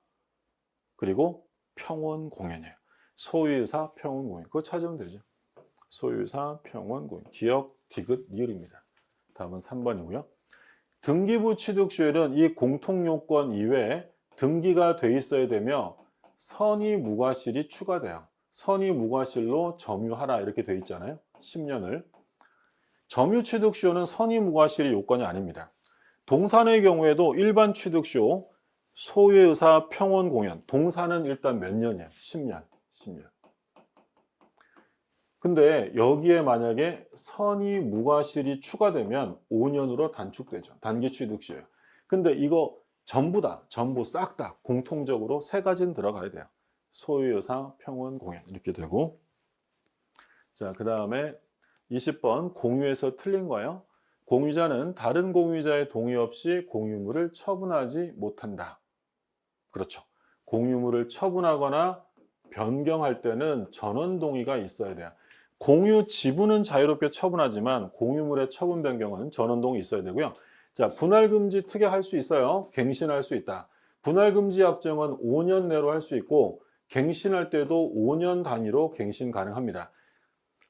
Speaker 1: 그리고 평온공연이에요. 소유의사, 평온공연. 그거 찾으면 되죠. 소유의사, 평온공연. 기역, 디귿, 리을입니다. 다음은 3번이고요. 등기부 취득시효에는 이 공통요건 이외에 등기가 돼 있어야 되며 선의 무과실이 추가돼요. 선의 무과실로 점유하라 이렇게 돼 있잖아요. 10년을. 점유취득시효는 선의 무과실이 요건이 아닙니다. 동산의 경우에도 일반 취득시효, 소유의 의사, 평온공연. 동산은 일단 몇 년이에요? 10년. 10년. 근데 여기에 만약에 선의 무과실이 추가되면 5년으로 단축되죠. 단기 취득시효예요. 근데 이거 전부 싹 다 공통적으로 3가지는 들어가야 돼요. 소유의사, 평온공연 이렇게 되고. 자, 그 다음에 20번 공유에서 틀린 거예요. 공유자는 다른 공유자의 동의 없이 공유물을 처분하지 못한다. 그렇죠. 공유물을 처분하거나 변경할 때는 전원 동의가 있어야 돼요. 공유 지분은 자유롭게 처분하지만 공유물의 처분 변경은 전원 동의 있어야 되고요. 자, 분할금지 특약할 수 있어요. 갱신할 수 있다. 분할금지 약정은 5년 내로 할 수 있고 갱신할 때도 5년 단위로 갱신 가능합니다.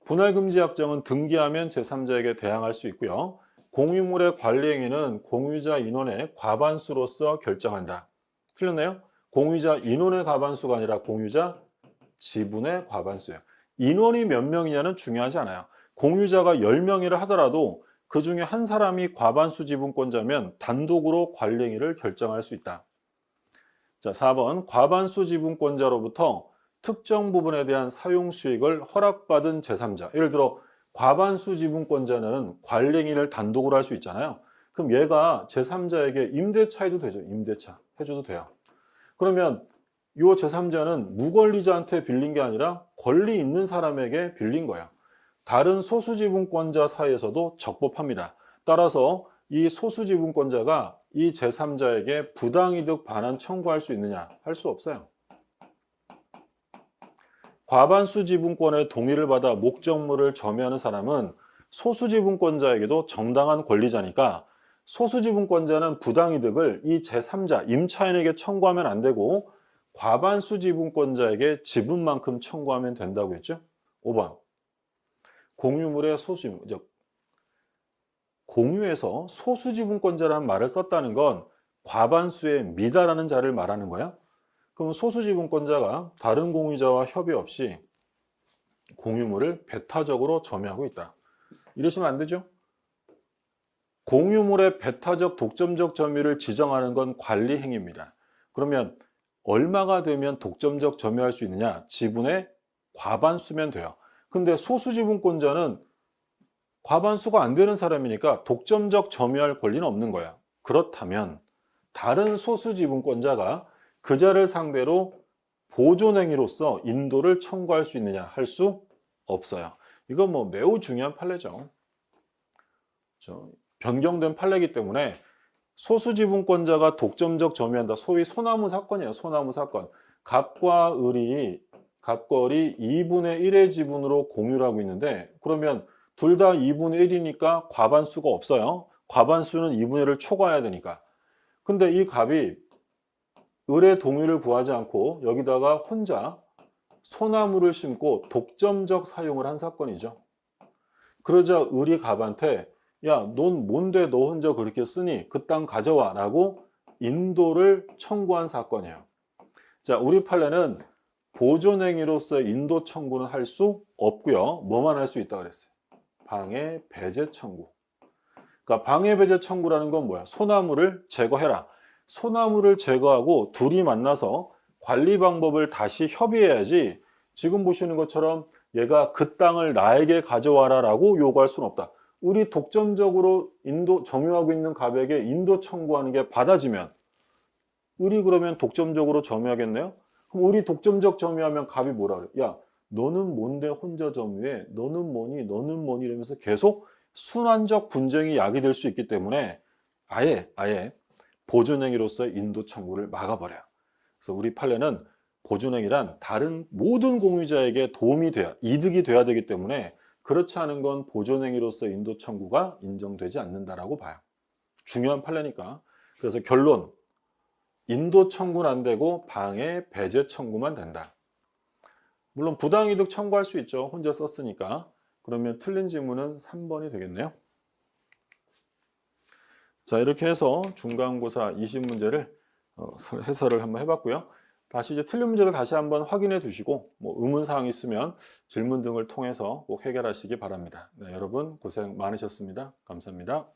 Speaker 1: 분할금지 약정은 등기하면 제3자에게 대항할 수 있고요. 공유물의 관리행위는 공유자 인원의 과반수로서 결정한다. 틀렸나요? 공유자 인원의 과반수가 아니라 공유자 지분의 과반수예요. 인원이 몇 명이냐는 중요하지 않아요. 공유자가 10명이라 하더라도 그 중에 한 사람이 과반수 지분권자면 단독으로 관리 행위를 결정할 수 있다. 자, 4번 과반수 지분권자로부터 특정 부분에 대한 사용 수익을 허락받은 제3자. 예를 들어 과반수 지분권자는 관리 행위를 단독으로 할 수 있잖아요. 그럼 얘가 제3자에게 임대차 해도 되죠. 임대차 해줘도 돼요. 그러면 이 제3자는 무권리자한테 빌린 게 아니라 권리 있는 사람에게 빌린 거야. 다른 소수지분권자 사이에서도 적법합니다. 따라서 이 소수지분권자가 이 제3자에게 부당이득 반환 청구할 수 있느냐? 할 수 없어요. 과반수 지분권의 동의를 받아 목적물을 점유하는 사람은 소수지분권자에게도 정당한 권리자니까 소수지분권자는 부당이득을 이 제3자, 임차인에게 청구하면 안 되고 과반수 지분권자에게 지분만큼 청구하면 된다고 했죠? 5번. 공유물의 소수지분, 즉 공유에서 소수지분권자라는 말을 썼다는 건 과반수의 미다라는 자를 말하는 거야? 그럼 소수지분권자가 다른 공유자와 협의 없이 공유물을 배타적으로 점유하고 있다. 이러시면 안 되죠? 공유물의 배타적 독점적 점유를 지정하는 건 관리 행위입니다. 그러면 얼마가 되면 독점적 점유할 수 있느냐? 지분의 과반수면 돼요. 근데 소수지분권자는 과반수가 안 되는 사람이니까 독점적 점유할 권리는 없는 거야. 그렇다면 다른 소수지분권자가 그자를 상대로 보존행위로서 인도를 청구할 수 있느냐? 할 수 없어요. 이건 뭐 매우 중요한 판례죠. 변경된 판례이기 때문에 소수지분권자가 독점적 점유한다. 소위 소나무 사건이에요. 소나무 사건. 갑과 을이 갑걸이 2분의 1의 지분으로 공유를 하고 있는데 그러면 둘 다 2분의 1이니까 과반수가 없어요. 과반수는 2분의 1을 초과해야 되니까. 근데 이 갑이 을의 동의를 구하지 않고 여기다가 혼자 소나무를 심고 독점적 사용을 한 사건이죠. 그러자 을이 갑한테 야, 넌 뭔데 너 혼자 그렇게 쓰니? 그 땅 가져와 라고 인도를 청구한 사건이에요. 자, 우리 판례는 보존행위로서 인도 청구는 할 수 없고요. 뭐만 할 수 있다 그랬어요? 방해 배제 청구. 그러니까 방해 배제 청구라는 건 뭐야? 소나무를 제거해라. 소나무를 제거하고 둘이 만나서 관리 방법을 다시 협의해야지 지금 보시는 것처럼 얘가 그 땅을 나에게 가져와라 라고 요구할 수는 없다. 우리 독점적으로 인도 점유하고 있는 갑에게 인도 청구하는 게 받아지면 우리 그러면 독점적으로 점유하겠네요? 그럼 우리 독점적 점유하면 갑이 뭐라 그래? 야, 너는 뭔데 혼자 점유해? 너는 뭐니? 너는 뭐니? 이러면서 계속 순환적 분쟁이 야기될 수 있기 때문에 아예 보존행위로서 인도 청구를 막아버려요. 그래서 우리 판례는 보존행위란 다른 모든 공유자에게 도움이 돼야, 이득이 돼야 되기 때문에 그렇지 않은 건 보존행위로서 인도 청구가 인정되지 않는다라고 봐요. 중요한 판례니까. 그래서 결론, 인도 청구는 안 되고 방해, 배제 청구만 된다. 물론 부당이득 청구할 수 있죠. 혼자 썼으니까. 그러면 틀린 질문은 3번이 되겠네요. 자, 이렇게 해서 중간고사 20문제를 해설을 한번 해봤고요. 다시 이제 틀린 문제를 다시 한번 확인해 두시고 뭐 의문사항이 있으면 질문 등을 통해서 꼭 해결하시기 바랍니다. 네, 여러분 고생 많으셨습니다. 감사합니다.